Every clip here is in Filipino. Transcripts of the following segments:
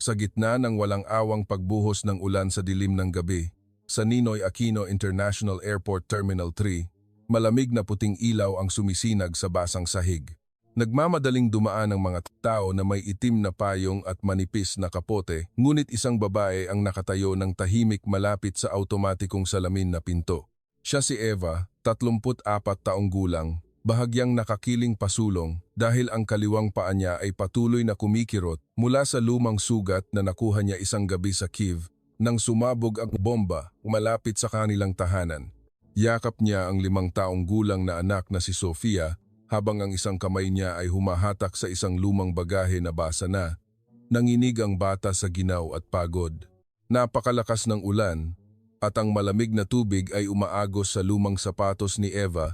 Sa gitna ng walang awang pagbuhos ng ulan sa dilim ng gabi, sa Ninoy Aquino International Airport Terminal 3, malamig na puting ilaw ang sumisinag sa basang sahig. Nagmamadaling dumaan ang mga tao na may itim na payong at manipis na kapote, ngunit isang babae ang nakatayo ng tahimik malapit sa automatikong salamin na pinto. Siya si Eva, 34 taong gulang, bahagyang nakakiling pasulong dahil ang kaliwang paa niya ay patuloy na kumikirot mula sa lumang sugat na nakuha niya isang gabi sa Kiev nang sumabog ang bomba malapit sa kanilang tahanan. Yakap niya ang 5 taong gulang na anak na si Sofia habang ang isang kamay niya ay humahatak sa isang lumang bagahe na basa na. Nanginig ang bata sa ginaw at pagod. Napakalakas ng ulan at ang malamig na tubig ay umaagos sa lumang sapatos ni Eva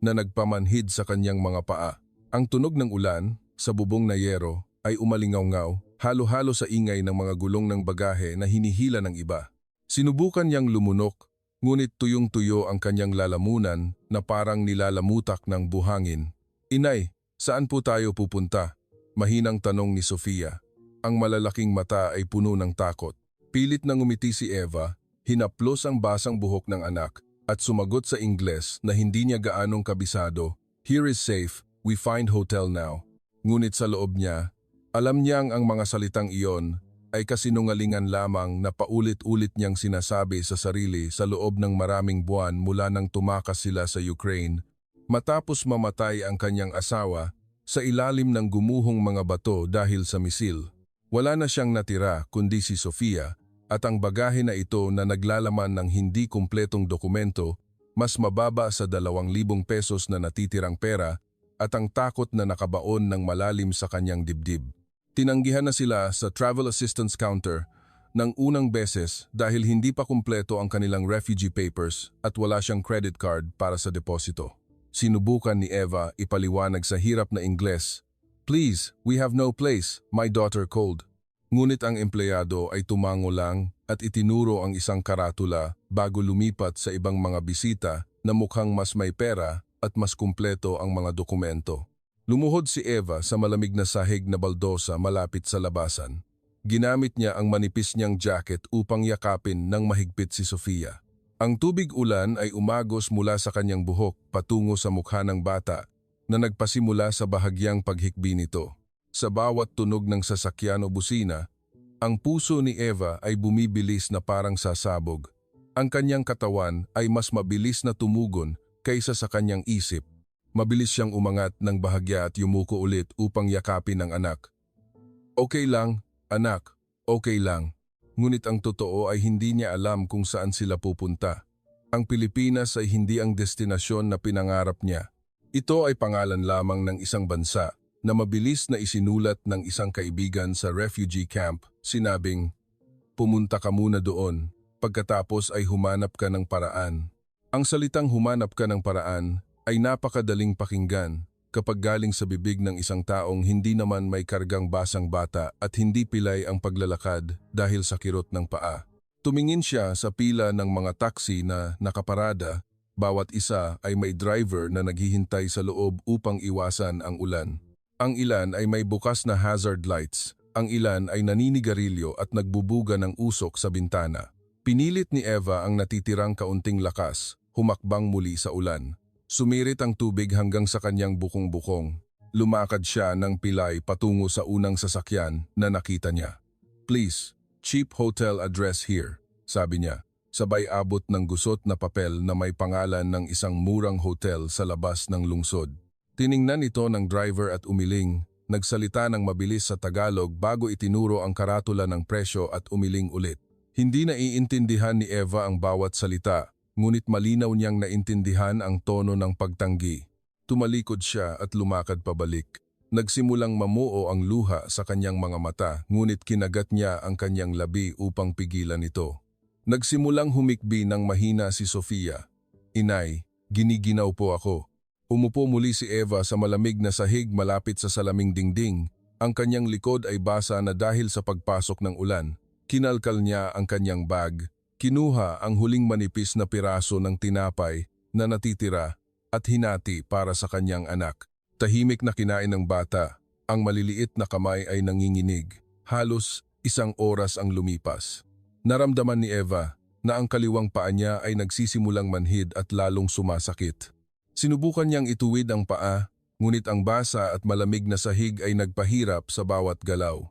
na nagpamanhid sa kanyang mga paa. Ang tunog ng ulan sa bubong na yero ay umalingaw-ngaw, halo-halo sa ingay ng mga gulong ng bagahe na hinihila ng iba. Sinubukan niyang lumunok, ngunit tuyong-tuyo ang kanyang lalamunan na parang nilalamutak ng buhangin. "Inay, saan po tayo pupunta?" Mahinang tanong ni Sofia. Ang malalaking mata ay puno ng takot. Pilit na ngumiti si Eva, hinaplos ang basang buhok ng anak at sumagot sa Ingles na hindi niya gaanong kabisado. "Here is safe, we find hotel now." Ngunit sa loob niya, alam niyang ang mga salitang iyon ay kasinungalingan lamang na paulit-ulit niyang sinasabi sa sarili sa loob ng maraming buwan mula nang tumakas sila sa Ukraine. Matapos mamatay ang kanyang asawa sa ilalim ng gumuhong mga bato dahil sa misil. Wala na siyang natira kundi si Sofia at ang bagahe na ito na naglalaman ng hindi kumpletong dokumento, mas mababa sa 2,000 pesos na natitirang pera at ang takot na nakabaon ng malalim sa kanyang dibdib. Tinanggihan na sila sa travel assistance counter ng unang beses dahil hindi pa kumpleto ang kanilang refugee papers at wala siyang credit card para sa deposito. Sinubukan ni Eva ipaliwanag sa hirap na Ingles, "Please, we have no place, my daughter called." Ngunit ang empleyado ay tumango lang at itinuro ang isang karatula bago lumipat sa ibang mga bisita na mukhang mas may pera at mas kumpleto ang mga dokumento. Lumuhod si Eva sa malamig na sahig na baldosa malapit sa labasan. Ginamit niya ang manipis niyang jacket upang yakapin ng mahigpit si Sofia. Ang tubig ulan ay umagos mula sa kanyang buhok patungo sa mukha ng bata na nagpasimula sa bahagyang paghikbi nito. Sa bawat tunog ng sasakyan o busina, ang puso ni Eva ay bumibilis na parang sasabog. Ang kanyang katawan ay mas mabilis na tumugon kaysa sa kanyang isip. Mabilis siyang umangat ng bahagya at yumuko ulit upang yakapin ang anak. "Okay lang, anak, okay lang." Ngunit ang totoo ay hindi niya alam kung saan sila pupunta. Ang Pilipinas ay hindi ang destinasyon na pinangarap niya. Ito ay pangalan lamang ng isang bansa na mabilis na isinulat ng isang kaibigan sa refugee camp, sinabing, "Pumunta ka muna doon, pagkatapos ay humanap ka ng paraan." Ang salitang humanap ka ng paraan ay napakadaling pakinggan kapag galing sa bibig ng isang taong hindi naman may kargang basang bata at hindi pilay ang paglalakad dahil sa kirot ng paa. Tumingin siya sa pila ng mga taxi na nakaparada, bawat isa ay may driver na naghihintay sa loob upang iwasan ang ulan. Ang ilan ay may bukas na hazard lights, ang ilan ay naninigarilyo at nagbubuga ng usok sa bintana. Pinilit ni Eva ang natitirang kaunting lakas, humakbang muli sa ulan. Sumirit ang tubig hanggang sa kanyang bukong-bukong. Lumakad siya ng pilay patungo sa unang sasakyan na nakita niya. "Please, cheap hotel address here," sabi niya, sabay abot ng gusot na papel na may pangalan ng isang murang hotel sa labas ng lungsod. Tiningnan ito ng driver at umiling, nagsalita ng mabilis sa Tagalog bago itinuro ang karatula ng presyo at umiling ulit. Hindi naiintindihan ni Eva ang bawat salita, ngunit malinaw niyang naintindihan ang tono ng pagtanggi. Tumalikod siya at lumakad pabalik. Nagsimulang mamuo ang luha sa kanyang mga mata, ngunit kinagat niya ang kanyang labi upang pigilan ito. Nagsimulang humikbi ng mahina si Sofia. "Inay, giniginaw po ako." Umupo muli si Eva sa malamig na sahig malapit sa salaming dingding. Ang kanyang likod ay basa na dahil sa pagpasok ng ulan. Kinalkal niya ang kanyang bag. Kinuha ang huling manipis na piraso ng tinapay na natitira at hinati para sa kanyang anak. Tahimik na kinain ng bata, ang maliliit na kamay ay nanginginig. Halos Isang oras ang lumipas. Naramdaman ni Eva na ang kaliwang paa niya ay nagsisimulang manhid at lalong sumasakit. Sinubukan niyang ituwid ang paa, ngunit ang basa at malamig na sahig ay nagpahirap sa bawat galaw.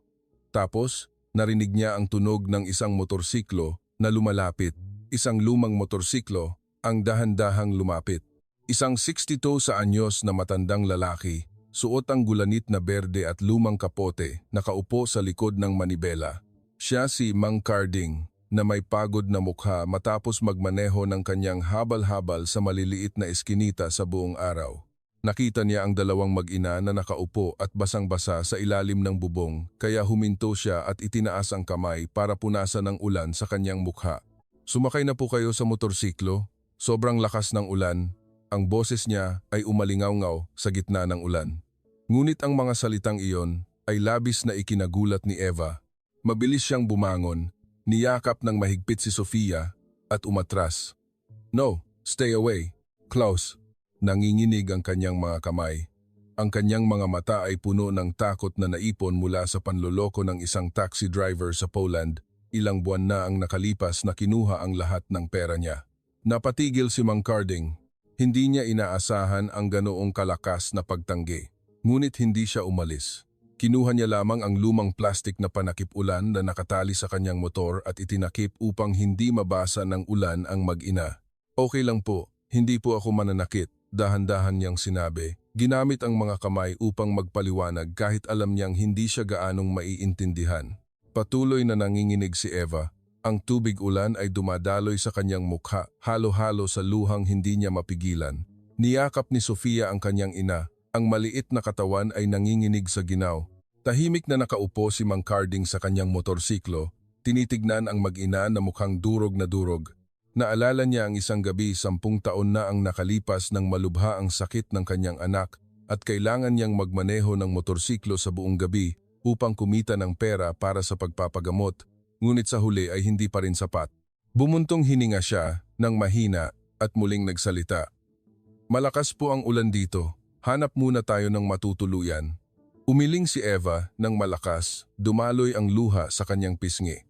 Tapos, narinig niya ang tunog ng isang motorsiklo na lumalapit. Isang lumang motorsiklo ang dahan-dahang lumapit. Isang 62 sa anyos na matandang lalaki, suot ang gulanit na berde at lumang kapote, nakaupo sa likod ng manibela. Siya si Mang Carding, na may pagod na mukha matapos magmaneho ng kanyang habal-habal sa maliliit na eskinita sa buong araw. Nakita niya ang dalawang mag-ina na nakaupo at basang-basa sa ilalim ng bubong, kaya huminto siya at itinaas ang kamay para punasan ng ulan sa kanyang mukha. "Sumakay na po kayo sa motorsiklo? Sobrang lakas ng ulan." Ang boses niya ay umalingaw-ngaw sa gitna ng ulan. Ngunit ang mga salitang iyon ay labis na ikinagulat ni Eva. Mabilis siyang bumangon, niyakap ng mahigpit si Sofia at umatras. "No, stay away, Klaus." Nanginginig ang kanyang mga kamay. Ang kanyang mga mata ay puno ng takot na naipon mula sa panloloko ng isang taxi driver sa Poland. Ilang buwan na ang nakalipas na kinuha ang lahat ng pera niya. Napatigil si Mang Carding. Hindi niya inaasahan ang ganoong kalakas na pagtanggi. Ngunit hindi siya umalis. Kinuha niya lamang ang lumang plastik na panakip-ulan na nakatali sa kanyang motor at itinakip upang hindi mabasa ng ulan ang mag-ina. "Okay lang po, hindi po ako mananakit," dahan-dahan niyang sinabi. Ginamit ang mga kamay upang magpaliwanag kahit alam niyang hindi siya gaanong maiintindihan. Patuloy na nanginginig si Eva. Ang tubig ulan ay dumadaloy sa kanyang mukha, halo-halo sa luhang hindi niya mapigilan. Niyakap ni Sofia ang kanyang ina. Ang maliit na katawan ay nanginginig sa ginaw. Tahimik na nakaupo si Mang Carding sa kanyang motorsiklo, tinitignan ang mag-ina na mukhang durog na durog. Naalala niya ang isang gabi 10 taon na ang nakalipas nang malubha ang sakit ng kanyang anak at kailangan niyang magmaneho ng motorsiklo sa buong gabi upang kumita ng pera para sa pagpapagamot. Ngunit sa huli ay hindi pa rin sapat. Bumuntong hininga siya ng mahina at muling nagsalita. "Malakas po ang ulan dito. Hanap muna tayo ng matutuluyan." Umiling si Eva ng malakas, dumaloy ang luha sa kanyang pisngi.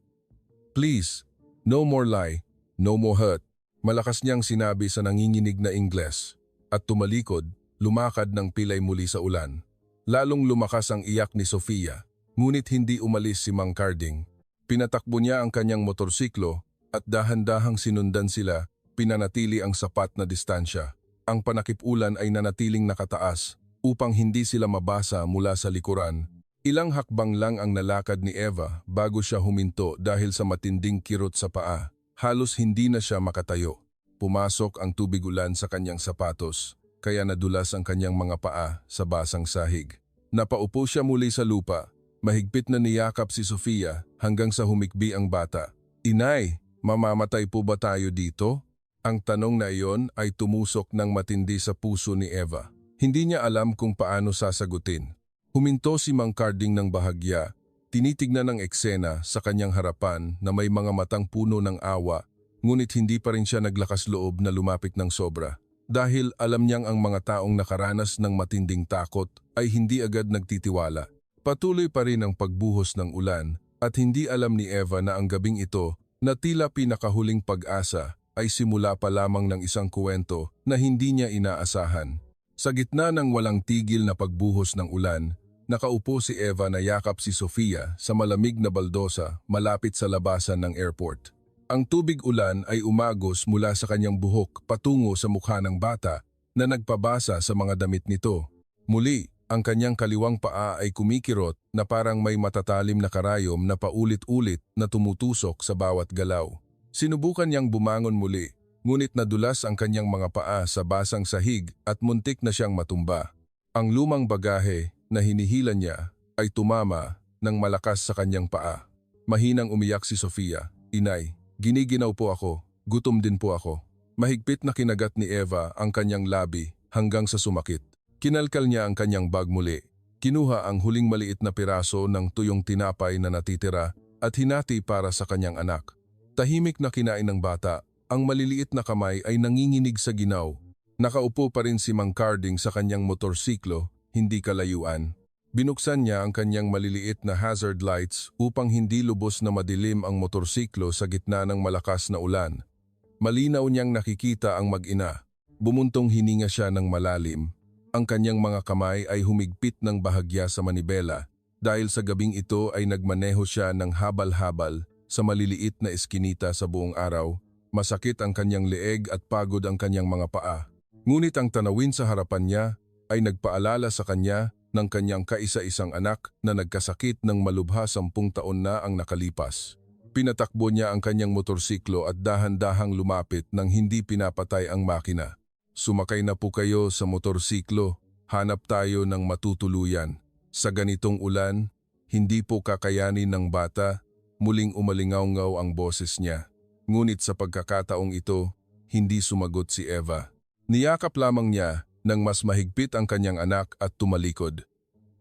"Please, no more lie, no more hurt." Malakas niyang sinabi sa nanginginig na Ingles. At tumalikod, lumakad ng pilay muli sa ulan. Lalong lumakas ang iyak ni Sofia, ngunit hindi umalis si Mang Carding. Pinatakbo niya ang kanyang motorsiklo at dahan-dahang sinundan sila, pinanatili ang sapat na distansya. Ang panakip-ulan ay nanatiling nakataas upang hindi sila mabasa mula sa likuran. Ilang hakbang lang ang nalakad ni Eva bago siya huminto dahil sa matinding kirot sa paa. Halos hindi na siya makatayo. Pumasok ang tubig ulan sa kanyang sapatos, kaya nadulas ang kanyang mga paa sa basang sahig. Napaupo siya muli sa lupa. Mahigpit na niyakap si Sofia hanggang sa humikbi ang bata. "Inay, mamamatay po ba tayo dito?" Ang tanong na iyon ay tumusok ng matindi sa puso ni Eva. Hindi niya alam kung paano sasagutin. Huminto si Mang Carding ng bahagya. Tinitignan ang eksena sa kanyang harapan na may mga matang puno ng awa, ngunit hindi pa rin siya naglakas loob na lumapit ng sobra. Dahil alam niyang ang mga taong nakaranas ng matinding takot ay hindi agad nagtitiwala. Patuloy pa rin ang pagbuhos ng ulan at hindi alam ni Eva na ang gabing ito na tila pinakahuling pag-asa ay simula pa lamang ng isang kuwento na hindi niya inaasahan. Sa gitna ng walang tigil na pagbuhos ng ulan, nakaupo si Eva na yakap si Sofia sa malamig na baldosa malapit sa labasan ng airport. Ang tubig ulan ay umagos mula sa kanyang buhok patungo sa mukha ng bata na nagpabasa sa mga damit nito. Muli, ang kanyang kaliwang paa ay kumikirot na parang may matatalim na karayom na paulit-ulit na tumutusok sa bawat galaw. Sinubukan niyang bumangon muli, ngunit nadulas ang kanyang mga paa sa basang sahig at muntik na siyang matumba. Ang lumang bagahe na hinihila niya ay tumama ng malakas sa kanyang paa. Mahinang umiyak si Sofia. "Inay, giniginaw po ako, gutom din po ako." Mahigpit na kinagat ni Eva ang kanyang labi hanggang sa sumakit. Kinalkal niya ang kanyang bag muli. Kinuha ang huling maliit na piraso ng tuyong tinapay na natitira at hinati para sa kanyang anak. Tahimik na kinain ng bata. Ang maliliit na kamay ay nanginginig sa ginaw. Nakaupo pa rin si Mang Carding sa kanyang motorsiklo, hindi kalayuan. Binuksan niya ang kanyang maliliit na hazard lights upang hindi lubos na madilim ang motorsiklo sa gitna ng malakas na ulan. Malinaw niyang nakikita ang mag-ina. Bumuntong hininga siya ng malalim. Ang kanyang mga kamay ay humigpit ng bahagya sa manibela dahil sa gabing ito ay nagmaneho siya ng habal-habal sa maliliit na eskinita sa buong araw. Masakit ang kanyang leeg at pagod ang kanyang mga paa. Ngunit ang tanawin sa harapan niya ay nagpaalala sa kanya ng kanyang kaisa-isang anak na nagkasakit ng malubha 10 taon na ang nakalipas. Pinatakbo niya ang kanyang motorsiklo at dahan-dahang lumapit nang hindi pinapatay ang makina. Sumakay na po kayo sa motorsiklo, hanap tayo ng matutuluyan. Sa ganitong ulan, hindi po kakayanin ng bata, muling umalingaw-ngaw ang boses niya. Ngunit sa pagkakataong ito, hindi sumagot si Eva. Niyakap lamang niya nang mas mahigpit ang kanyang anak at tumalikod.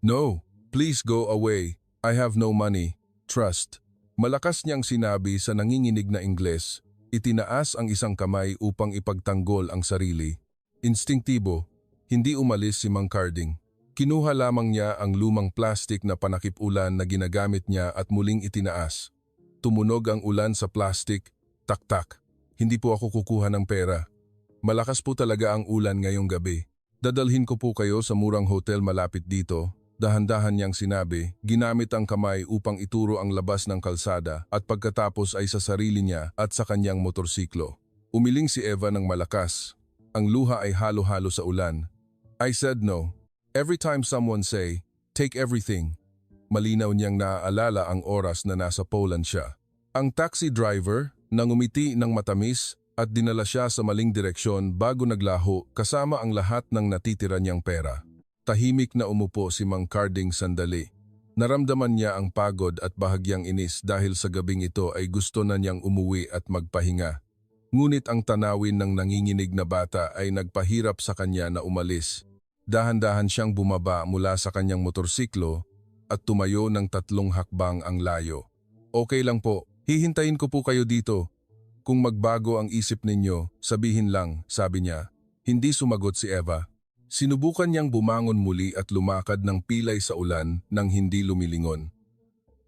No, please go away. I have no money. Trust. Malakas niyang sinabi sa nanginginig na Ingles. Itinaas ang isang kamay upang ipagtanggol ang sarili. Instinktibo, hindi umalis si Mang Carding. Kinuha lamang niya ang lumang plastik na panakip-ulan na ginagamit niya at muling itinaas. Tumunog ang ulan sa plastik. Tak-tak. Hindi po ako kukuha ng pera. Malakas po talaga ang ulan ngayong gabi. Dadalhin ko po kayo sa murang hotel malapit dito. Dahan-dahan niyang sinabi, ginamit ang kamay upang ituro ang labas ng kalsada at pagkatapos ay sa sarili niya at sa kanyang motorsiklo. Umiling si Eva ng malakas. Ang luha ay halo-halo sa ulan. I said no. Every time someone say, take everything. Malinaw niyang naaalala ang oras na nasa Poland siya. Ang taxi driver nangumiti ng matamis at dinala siya sa maling direksyon bago naglaho kasama ang lahat ng natitira niyang pera. Tahimik na umupo si Mang Carding sandali. Naramdaman niya ang pagod at bahagyang inis dahil sa gabing ito ay gusto na niyang umuwi at magpahinga. Ngunit ang tanawin ng nanginginig na bata ay nagpahirap sa kanya na umalis. Dahan-dahan siyang bumaba mula sa kanyang motorsiklo at tumayo ng 3 hakbang ang layo. Okay lang po, hihintayin ko po kayo dito. Kung magbago ang isip ninyo, sabihin lang, sabi niya. Hindi sumagot si Eva. Sinubukan niyang bumangon muli at lumakad ng pilay sa ulan nang hindi lumilingon.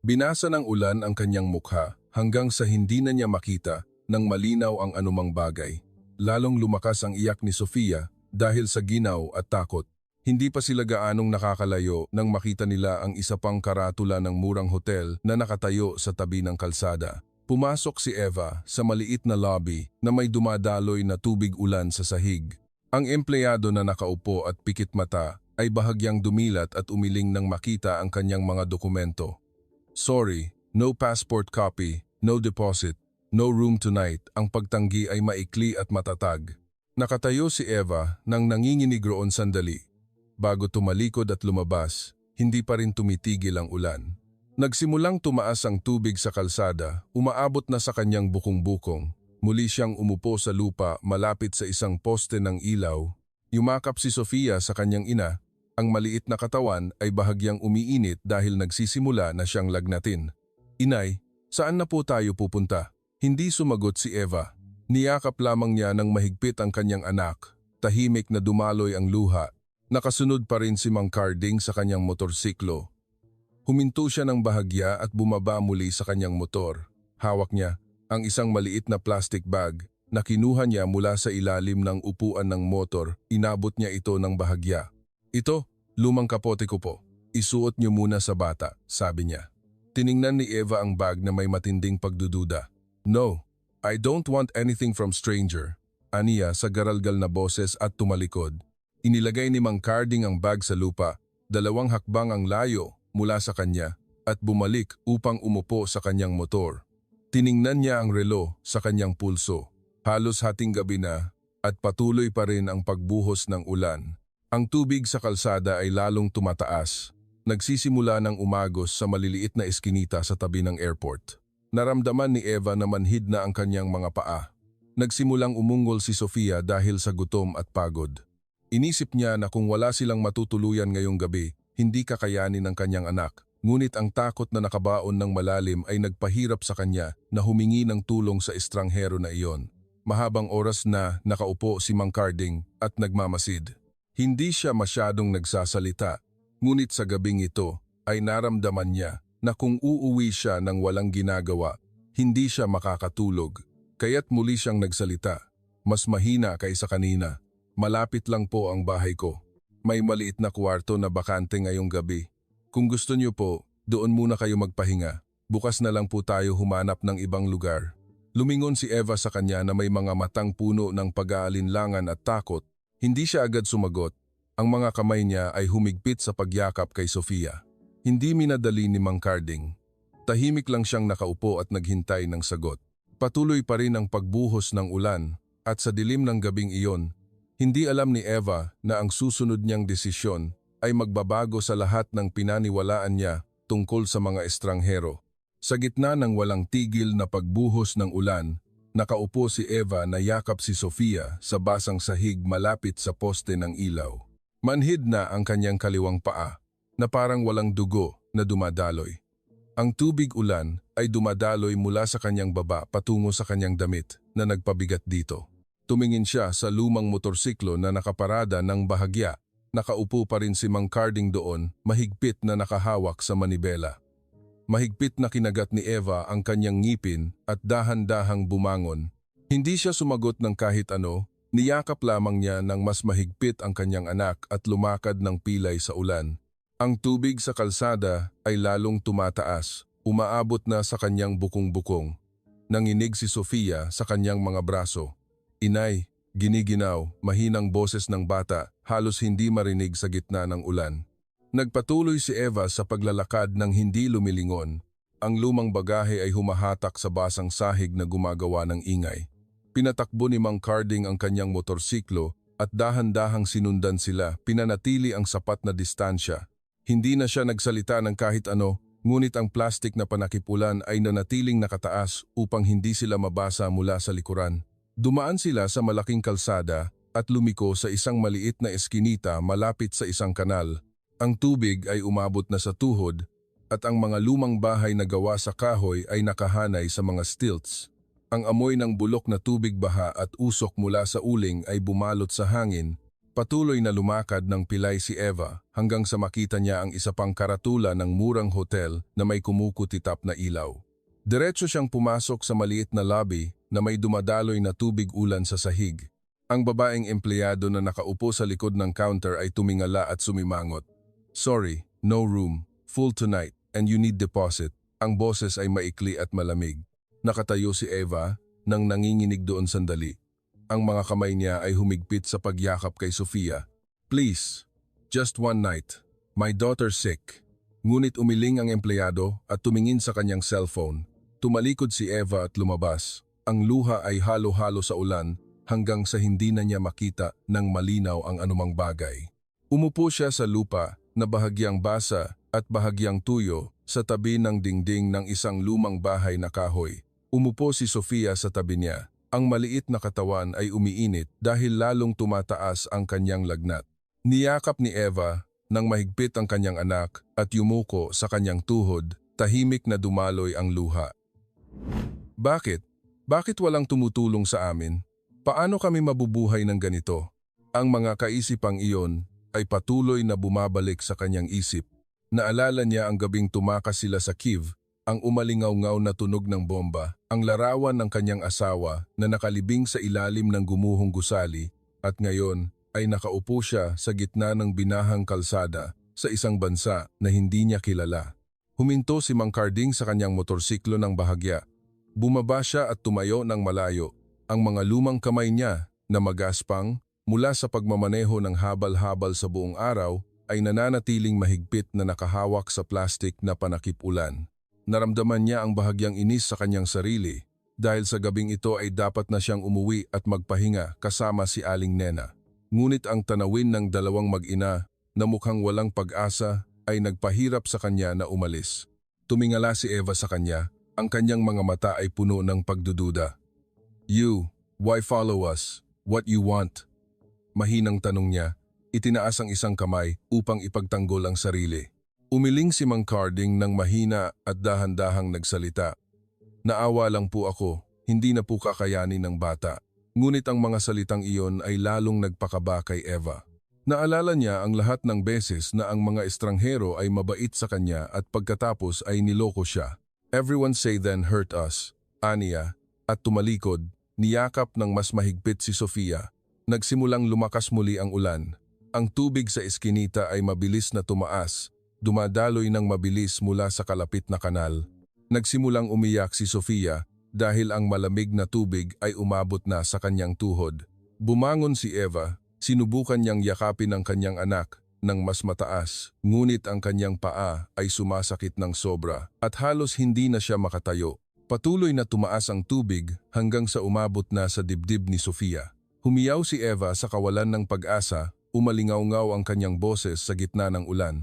Binasa ng ulan ang kanyang mukha hanggang sa hindi na niya makita nang malinaw ang anumang bagay. Lalong lumakas ang iyak ni Sofia dahil sa ginaw at takot. Hindi pa sila gaanong nakakalayo nang makita nila ang isa pang karatula ng murang hotel na nakatayo sa tabi ng kalsada. Pumasok si Eva sa maliit na lobby na may dumadaloy na tubig ulan sa sahig. Ang empleyado na nakaupo at pikit mata ay bahagyang dumilat at umiling nang makita ang kanyang mga dokumento. Sorry, no passport copy, no deposit, no room tonight. Ang pagtanggi ay maikli at matatag. Nakatayo si Eva nang nanginginig roon sandali. Bago tumalikod at lumabas, hindi pa rin tumitigil ang ulan. Nagsimulang tumaas ang tubig sa kalsada, umaabot na sa kanyang bukong-bukong. Muli siyang umupo sa lupa malapit sa isang poste ng ilaw. Yumakap si Sofia sa kanyang ina. Ang maliit na katawan ay bahagyang umiinit dahil nagsisimula na siyang lagnatin. Inay, saan na po tayo pupunta? Hindi sumagot si Eva. Niyakap lamang niya ng mahigpit ang kanyang anak. Tahimik na dumaloy ang luha. Nakasunod pa rin si Mang Carding sa kanyang motorsiklo. Huminto siya ng bahagya at bumaba muli sa kanyang motor. Hawak niya ang isang maliit na plastic bag na kinuha niya mula sa ilalim ng upuan ng motor. Inabot niya ito ng bahagya. Ito, lumang kapote ko po. Isuot niyo muna sa bata, sabi niya. Tiningnan ni Eva ang bag na may matinding pagdududa. No, I don't want anything from stranger. Aniya sa garalgal na boses at tumalikod. Inilagay ni Mang Carding ang bag sa lupa. 2 hakbang ang layo mula sa kanya at bumalik upang umupo sa kanyang motor. Tiningnan niya ang relo sa kanyang pulso. Halos hating gabi na at patuloy pa rin ang pagbuhos ng ulan. Ang tubig sa kalsada ay lalong tumataas. Nagsisimula ng umagos sa maliliit na eskinita sa tabi ng airport. Naramdaman ni Eva na manhid na ang kanyang mga paa. Nagsimulang umungol si Sofia dahil sa gutom at pagod. Inisip niya na kung wala silang matutuluyan ngayong gabi, hindi kakayanin ng kanyang anak. Ngunit ang takot na nakabaon ng malalim ay nagpahirap sa kanya na humingi ng tulong sa estranghero na iyon. Mahabang oras na nakaupo si Mang Carding at nagmamasid. Hindi siya masyadong nagsasalita. Ngunit sa gabing ito ay naramdaman niya na kung uuwi siya ng walang ginagawa, hindi siya makakatulog. Kaya't muli siyang nagsalita. Mas mahina kaysa kanina. Malapit lang po ang bahay ko. May maliit na kwarto na bakante ngayong gabi. Kung gusto niyo po, doon muna kayo magpahinga. Bukas na lang po tayo humanap ng ibang lugar. Lumingon si Eva sa kanya na may mga matang puno ng pag-aalinlangan at takot. Hindi siya agad sumagot. Ang mga kamay niya ay humigpit sa pagyakap kay Sofia. Hindi minadali ni Mang Carding. Tahimik lang siyang nakaupo at naghintay ng sagot. Patuloy pa rin ang pagbuhos ng ulan at sa dilim ng gabing iyon, hindi alam ni Eva na ang susunod niyang desisyon ay magbabago sa lahat ng pinaniwalaan niya tungkol sa mga estranghero. Sa gitna ng walang tigil na pagbuhos ng ulan, nakaupo si Eva na yakap si Sofia sa basang sahig malapit sa poste ng ilaw. Manhid na ang kanyang kaliwang paa na parang walang dugo na dumadaloy. Ang tubig ulan ay dumadaloy mula sa kanyang baba patungo sa kanyang damit na nagpabigat dito. Tumingin siya sa lumang motorsiklo na nakaparada ng bahagya. Nakaupo pa rin si Mang Carding doon, mahigpit na nakahawak sa manibela. Mahigpit na kinagat ni Eva ang kanyang ngipin at dahan-dahang bumangon. Hindi siya sumagot ng kahit ano, niyakap lamang niya ng mas mahigpit ang kanyang anak at lumakad ng pilay sa ulan. Ang tubig sa kalsada ay lalong tumataas, umaabot na sa kanyang bukong-bukong. Nanginig si Sofia sa kanyang mga braso. Inay, giniginaw, mahinang boses ng bata, halos hindi marinig sa gitna ng ulan. Nagpatuloy si Eva sa paglalakad ng hindi lumilingon. Ang lumang bagahe ay humahatak sa basang sahig na gumagawa ng ingay. Pinatakbo ni Mang Carding ang kanyang motorsiklo at dahan-dahang sinundan sila, pinanatili ang sapat na distansya. Hindi na siya nagsalita ng kahit ano, ngunit ang plastik na panakipulan ay nanatiling nakataas upang hindi sila mabasa mula sa likuran. Dumaan sila sa malaking kalsada at lumiko sa isang maliit na eskinita malapit sa isang kanal. Ang tubig ay umabot na sa tuhod at ang mga lumang bahay na gawa sa kahoy ay nakahanay sa mga stilts. Ang amoy ng bulok na tubig baha at usok mula sa uling ay bumalot sa hangin. Patuloy na lumakad ng pilay si Eva hanggang sa makita niya ang isa pang karatula ng murang hotel na may kumukutitap na ilaw. Diretso siyang pumasok sa maliit na lobby na may dumadaloy na tubig ulan sa sahig. Ang babaeng empleyado na nakaupo sa likod ng counter ay tumingala at sumimangot. Sorry, no room, full tonight, and you need deposit. Ang boses ay maikli at malamig. Nakatayo si Eva nang nanginginig doon sandali. Ang mga kamay niya ay humigpit sa pagyakap kay Sofia. Please, just one night. My daughter's sick. Ngunit umiling ang empleyado at tumingin sa kanyang cellphone. Tumalikod si Eva at lumabas. Ang luha ay halo-halo sa ulan hanggang sa hindi na niya makita ng malinaw ang anumang bagay. Umupo siya sa lupa na bahagyang basa at bahagyang tuyo sa tabi ng dingding ng isang lumang bahay na kahoy. Umupo si Sofia sa tabi niya. Ang maliit na katawan ay umiinit dahil lalong tumataas ang kanyang lagnat. Niyakap ni Eva nang mahigpit ang kanyang anak at yumuko sa kanyang tuhod, tahimik na dumaloy ang luha. Bakit? Bakit walang tumutulong sa amin? Paano kami mabubuhay ng ganito? Ang mga kaisipang iyon ay patuloy na bumabalik sa kanyang isip. Naalala niya ang gabing tumakas sila sa Kiev, ang umalingaw-ngaw na tunog ng bomba, ang larawan ng kanyang asawa na nakalibing sa ilalim ng gumuhong gusali at ngayon ay nakaupo siya sa gitna ng binahang kalsada sa isang bansa na hindi niya kilala. Huminto si Mang Carding sa kanyang motorsiklo ng bahagya. Bumaba siya at tumayo ng malayo. Ang mga lumang kamay niya na magaspang mula sa pagmamaneho ng habal-habal sa buong araw ay nananatiling mahigpit na nakahawak sa plastik na panakip-ulan. Naramdaman niya ang bahagyang inis sa kanyang sarili dahil sa gabing ito ay dapat na siyang umuwi at magpahinga kasama si Aling Nena. Ngunit ang tanawin ng dalawang mag-ina na mukhang walang pag-asa ay nagpahirap sa kanya na umalis. Tumingala si Eva sa kanya, ang kanyang mga mata ay puno ng pagdududa. You, why follow us? What you want? Mahinang tanong niya, itinaas ang isang kamay upang ipagtanggol ang sarili. Umiling si Mang Carding ng mahina at dahan-dahang nagsalita. Naawa lang po ako, hindi na po kakayanin ng bata. Ngunit ang mga salitang iyon ay lalong nagpakaba kay Eva. Naalala niya ang lahat ng beses na ang mga estranghero ay mabait sa kanya at pagkatapos ay niloko siya. Everyone say then hurt us, aniya, at tumalikod, niyakap ng mas mahigpit si Sofia. Nagsimulang lumakas muli ang ulan. Ang tubig sa eskinita ay mabilis na tumaas, dumadaloy ng mabilis mula sa kalapit na kanal. Nagsimulang umiyak si Sofia dahil ang malamig na tubig ay umabot na sa kanyang tuhod. Bumangon si Eva. Sinubukan niyang yakapin ang kanyang anak ng mas mataas, ngunit ang kanyang paa ay sumasakit ng sobra at halos hindi na siya makatayo. Patuloy na tumaas ang tubig hanggang sa umabot na sa dibdib ni Sofia. Humiyaw si Eva sa kawalan ng pag-asa, umalingaw-ngaw ang kanyang boses sa gitna ng ulan.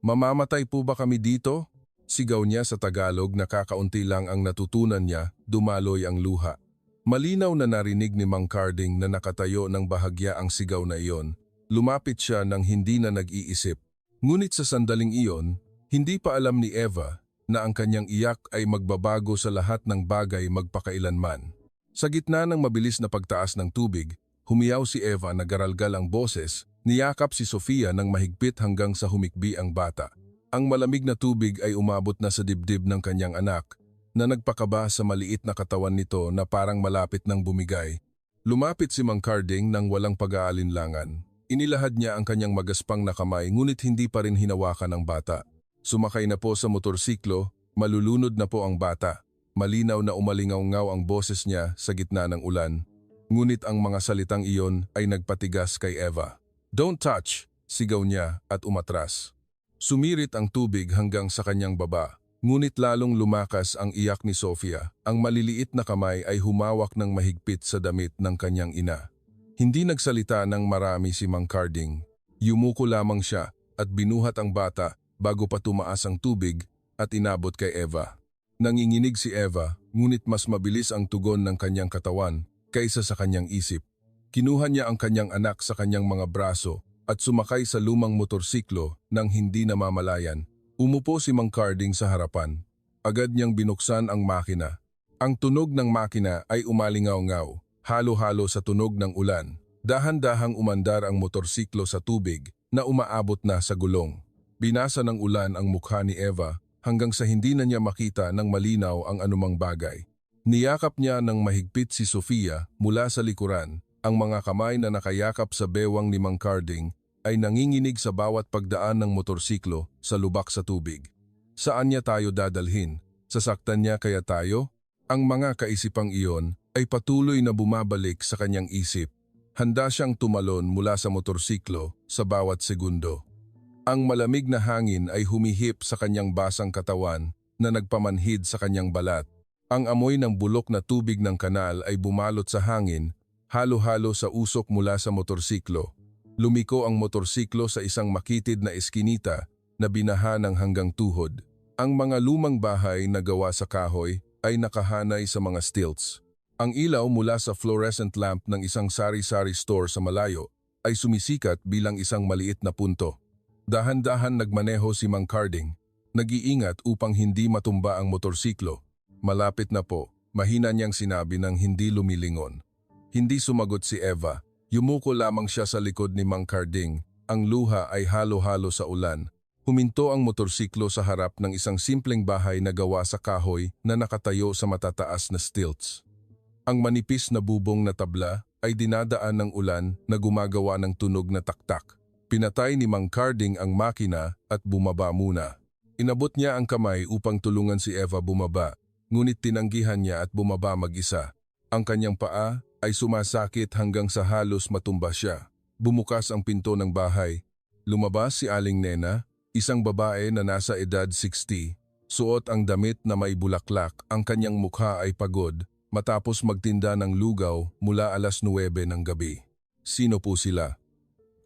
"Mamamatay po ba kami dito?" Sigaw niya sa Tagalog na kakaunti lang ang natutunan niya, dumaloy ang luha. Malinaw na narinig ni Mang Carding na nakatayo ng bahagya ang sigaw na iyon. Lumapit siya nang hindi na nag-iisip. Ngunit sa sandaling iyon, hindi pa alam ni Eva na ang kanyang iyak ay magbabago sa lahat ng bagay magpakailanman. Sa gitna ng mabilis na pagtaas ng tubig, humiyaw si Eva na garalgal ang boses, niyakap si Sofia ng mahigpit hanggang sa humikbi ang bata. Ang malamig na tubig ay umabot na sa dibdib ng kanyang anak, na nagpakaba sa maliit na katawan nito na parang malapit ng bumigay. Lumapit si Mang Carding nang walang pag-aalinlangan. Inilahad niya ang kanyang magaspang na kamay ngunit hindi pa rin hinawakan ang bata. Sumakay na po sa motorsiklo, malulunod na po ang bata. Malinaw na umalingaw-ngaw ang boses niya sa gitna ng ulan. Ngunit ang mga salitang iyon ay nagpatigas kay Eva. "Don't touch!" sigaw niya at umatras. Sumirit ang tubig hanggang sa kanyang baba. Ngunit lalong lumakas ang iyak ni Sofia. Ang maliliit na kamay ay humawak ng mahigpit sa damit ng kanyang ina. Hindi nagsalita ng marami si Mang Carding. Yumuko lamang siya at binuhat ang bata bago pa tumaas ang tubig at inabot kay Eva. Nanginginig si Eva, ngunit mas mabilis ang tugon ng kanyang katawan kaysa sa kanyang isip. Kinuha niya ang kanyang anak sa kanyang mga braso at sumakay sa lumang motorsiklo nang hindi namamalayan. Umupo si Mang Carding sa harapan. Agad niyang binuksan ang makina. Ang tunog ng makina ay umalingaw-ngaw, halo-halo sa tunog ng ulan. Dahan-dahang umandar ang motorsiklo sa tubig na umaabot na sa gulong. Binasa ng ulan ang mukha ni Eva hanggang sa hindi na niya makita ng malinaw ang anumang bagay. Niyakap niya ng mahigpit si Sofia mula sa likuran. Ang mga kamay na nakayakap sa bewang ni Mang Carding ay nanginginig sa bawat pagdaan ng motorsiklo sa lubak sa tubig. Saan niya tayo dadalhin? Sasaktan niya kaya tayo? Ang mga kaisipang iyon ay patuloy na bumabalik sa kanyang isip. Handa siyang tumalon mula sa motorsiklo sa bawat segundo. Ang malamig na hangin ay humihip sa kanyang basang katawan na nagpamanhid sa kanyang balat. Ang amoy ng bulok na tubig ng kanal ay bumalot sa hangin, halo-halo sa usok mula sa motorsiklo. Lumiko ang motorsiklo sa isang makitid na eskinita na binaha ng hanggang tuhod. Ang mga lumang bahay na gawa sa kahoy ay nakahanay sa mga stilts. Ang ilaw mula sa fluorescent lamp ng isang sari-sari store sa malayo ay sumisikat bilang isang maliit na punto. Dahan-dahan nagmaneho si Mang Carding, nag-iingat upang hindi matumba ang motorsiklo. Malapit na po, mahina niyang sinabi ng hindi lumilingon. Hindi sumagot si Eva. Yumuko lamang siya sa likod ni Mang Carding. Ang luha ay halo-halo sa ulan. Huminto ang motorsiklo sa harap ng isang simpleng bahay na gawa sa kahoy na nakatayo sa matataas na stilts. Ang manipis na bubong na tabla ay dinadaan ng ulan na gumagawa ng tunog na taktak. Pinatay ni Mang Carding ang makina at bumaba muna. Inabot niya ang kamay upang tulungan si Eva bumaba, ngunit tinanggihan niya at bumaba mag-isa. Ang kanyang paa ay sumasakit hanggang sa halos matumba siya. Bumukas ang pinto ng bahay. Lumabas si Aling Nena, isang babae na nasa edad 60. Suot ang damit na may bulaklak. Ang kanyang mukha ay pagod matapos magtinda ng lugaw mula alas 9 ng gabi. Sino po sila?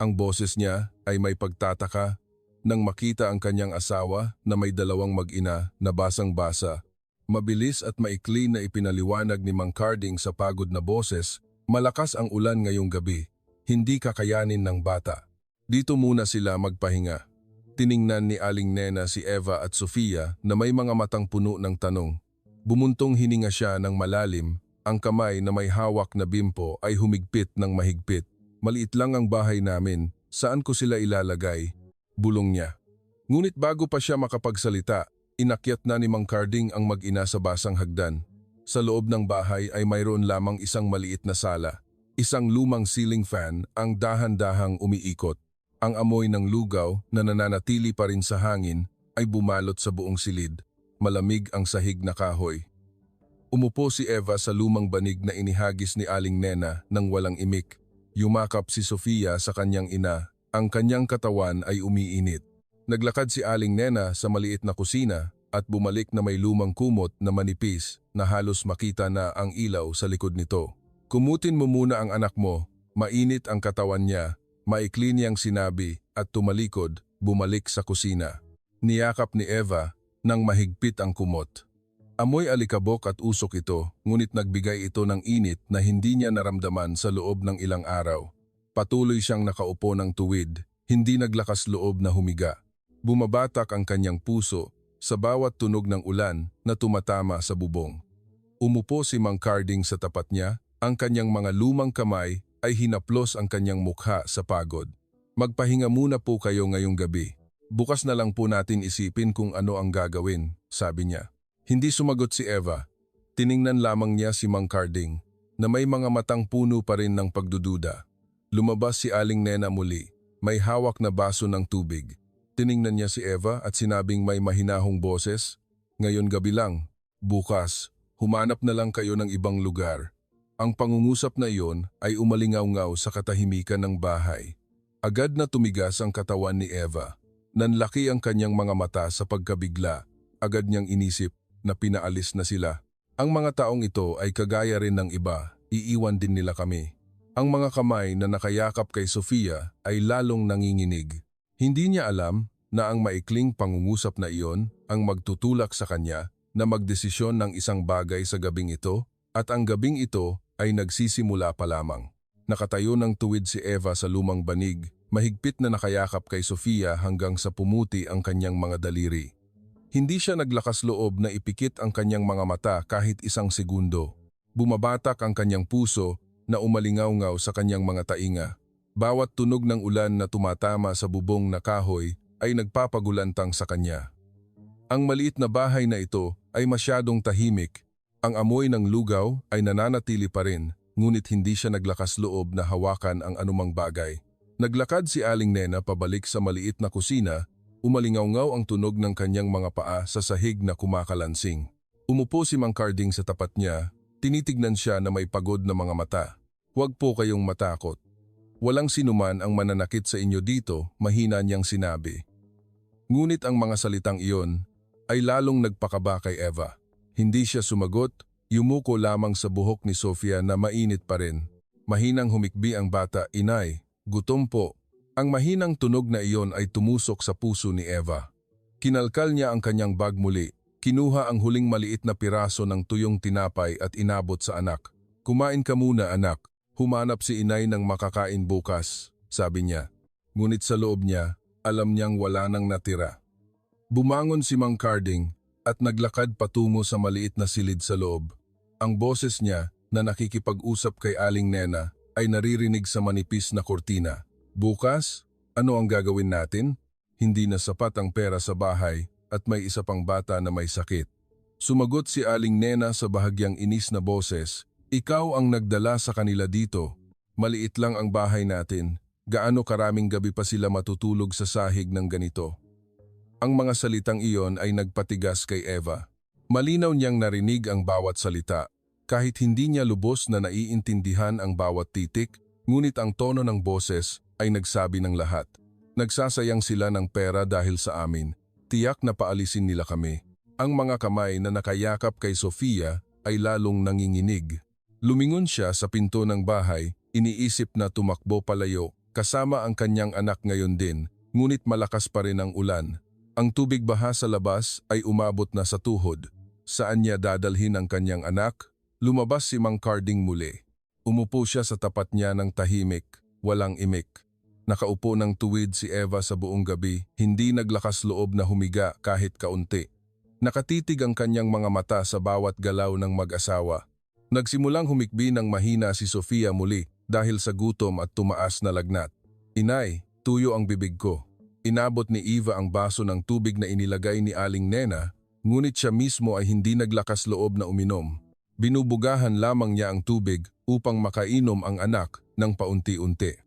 Ang boses niya ay may pagtataka nang makita ang kanyang asawa na may dalawang mag-ina na basang-basa. Mabilis at maikli na ipinaliwanag ni Mang Carding sa pagod na boses, malakas ang ulan ngayong gabi, hindi kakayanin ng bata. Dito muna sila magpahinga. Tiningnan ni Aling Nena si Eva at Sofia na may mga matang puno ng tanong. Bumuntong hininga siya ng malalim, ang kamay na may hawak na bimpo ay humigpit ng mahigpit. Maliit lang ang bahay namin, Saan ko sila ilalagay? Bulong niya. Ngunit bago pa siya makapagsalita, inakyat na ni Mang Carding ang mag-ina sa basang hagdan. Sa loob ng bahay ay mayroon lamang isang maliit na sala. Isang lumang ceiling fan ang dahan-dahang umiikot. Ang amoy ng lugaw na nananatili pa rin sa hangin ay bumalot sa buong silid. Malamig ang sahig na kahoy. Umupo si Eva sa lumang banig na inihagis ni Aling Nena nang walang imik. Yumakap si Sofia sa kanyang ina. Ang kanyang katawan ay umiinit. Naglakad si Aling Nena sa maliit na kusina at bumalik na may lumang kumot na manipis na halos makita na ang ilaw sa likod nito. Kumutin mo muna ang anak mo, mainit ang katawan niya, maikli niyang sinabi at tumalikod, bumalik sa kusina. Niyakap ni Eva nang mahigpit ang kumot. Amoy alikabok at usok ito, ngunit nagbigay ito ng init na hindi niya naramdaman sa loob ng ilang araw. Patuloy siyang nakaupo ng tuwid, hindi naglakas loob na humiga. Bumabatak ang kanyang puso sa bawat tunog ng ulan na tumatama sa bubong. Umupo si Mang Carding sa tapat niya, ang kanyang mga lumang kamay ay hinaplos ang kanyang mukha sa pagod. Magpahinga muna po kayo ngayong gabi. Bukas na lang po natin isipin kung ano ang gagawin, sabi niya. Hindi sumagot si Eva. Tiningnan lamang niya si Mang Carding na may mga matang puno pa rin ng pagdududa. Lumabas si Aling Nena muli, may hawak na baso ng tubig. Tiningnan niya si Eva at sinabing may mahinahong boses, "Ngayon gabi lang, bukas, humanap na lang kayo ng ibang lugar." Ang pangungusap na iyon ay umalingaw-ngaw sa katahimikan ng bahay. Agad na tumigas ang katawan ni Eva. Nanlaki ang kanyang mga mata sa pagkabigla. Agad niyang inisip na pinaalis na sila. Ang mga taong ito ay kagaya rin ng iba, iiwan din nila kami. Ang mga kamay na nakayakap kay Sofia ay lalong nanginginig. Hindi niya alam na ang maikling pangungusap na iyon ang magtutulak sa kanya na magdesisyon ng isang bagay sa gabing ito at ang gabing ito ay nagsisimula pa lamang. Nakatayo ng tuwid si Eva sa lumang banig, mahigpit na nakayakap kay Sofia hanggang sa pumuti ang kanyang mga daliri. Hindi siya naglakas loob na ipikit ang kanyang mga mata kahit isang segundo. Bumabatak ang kanyang puso na umalingaw-ngaw sa kanyang mga tainga. Bawat tunog ng ulan na tumatama sa bubong na kahoy ay nagpapagulantang sa kanya. Ang maliit na bahay na ito ay masyadong tahimik. Ang amoy ng lugaw ay nananatili pa rin, ngunit hindi siya naglakas loob na hawakan ang anumang bagay. Naglakad si Aling Nena pabalik sa maliit na kusina, umalingaw-ngaw ang tunog ng kanyang mga paa sa sahig na kumakalansing. Umupo si Mang Carding sa tapat niya, tinitignan siya na may pagod na mga mata. "Huwag po kayong matakot. Walang sinuman ang mananakit sa inyo dito," mahina niyang sinabi. Ngunit ang mga salitang iyon ay lalong nagpakaba kay Eva. Hindi siya sumagot, yumuko lamang sa buhok ni Sofia na mainit pa rin. Mahinang humikbi ang bata, "Inay, gutom po." Ang mahinang tunog na iyon ay tumusok sa puso ni Eva. Kinalkal niya ang kanyang bag muli, kinuha ang huling maliit na piraso ng tuyong tinapay at inabot sa anak. "Kumain ka muna, anak. Humanap si inay ng makakain bukas," sabi niya. Ngunit sa loob niya, alam niyang wala nang natira. Bumangon si Mang Carding at naglakad patungo sa maliit na silid sa loob. Ang boses niya na nakikipag-usap kay Aling Nena ay naririnig sa manipis na kurtina. "Bukas, ano ang gagawin natin? Hindi na sapat ang pera sa bahay at may isa pang bata na may sakit." Sumagot si Aling Nena sa bahagyang inis na boses, "Ikaw ang nagdala sa kanila dito. Maliit lang ang bahay natin. Gaano karaming gabi pa sila matutulog sa sahig ng ganito?" Ang mga salitang iyon ay nagpatigas kay Eva. Malinaw niyang narinig ang bawat salita. Kahit hindi niya lubos na naiintindihan ang bawat titik, ngunit ang tono ng boses ay nagsabi ng lahat. "Nagsasayang sila ng pera dahil sa amin. Tiyak na paalisin nila kami." Ang mga kamay na nakayakap kay Sofia ay lalong nanginginig. Lumingon siya sa pinto ng bahay, iniisip na tumakbo palayo, kasama ang kanyang anak ngayon din, ngunit malakas pa rin ang ulan. Ang tubig baha sa labas ay umabot na sa tuhod. Saan niya dadalhin ang kanyang anak? Lumabas si Mang Carding muli. Umupo siya sa tapat niya ng tahimik, walang imik. Nakaupo ng tuwid si Eva sa buong gabi, hindi naglakas loob na humiga kahit kaunti. Nakatitig ang kanyang mga mata sa bawat galaw ng mag-asawa. Nagsimulang humikbi ng mahina si Sofia muli dahil sa gutom at tumaas na lagnat. "Inay, Nagtuyo ang bibig ko. Inabot ni Eva ang baso ng tubig na inilagay ni Aling Nena, ngunit siya mismo ay hindi naglakas loob na uminom. Binubugahan lamang niya ang tubig upang makainom ang anak ng paunti-unti.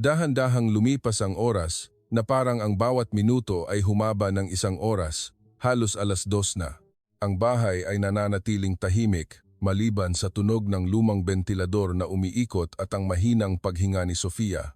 Dahan-dahang lumipas ang oras na parang ang bawat minuto ay humaba ng 1 oras, halos 2:00 na. Ang bahay ay nananatiling tahimik maliban sa tunog ng lumang bentilador na umiikot at ang mahinang paghinga ni Sofia.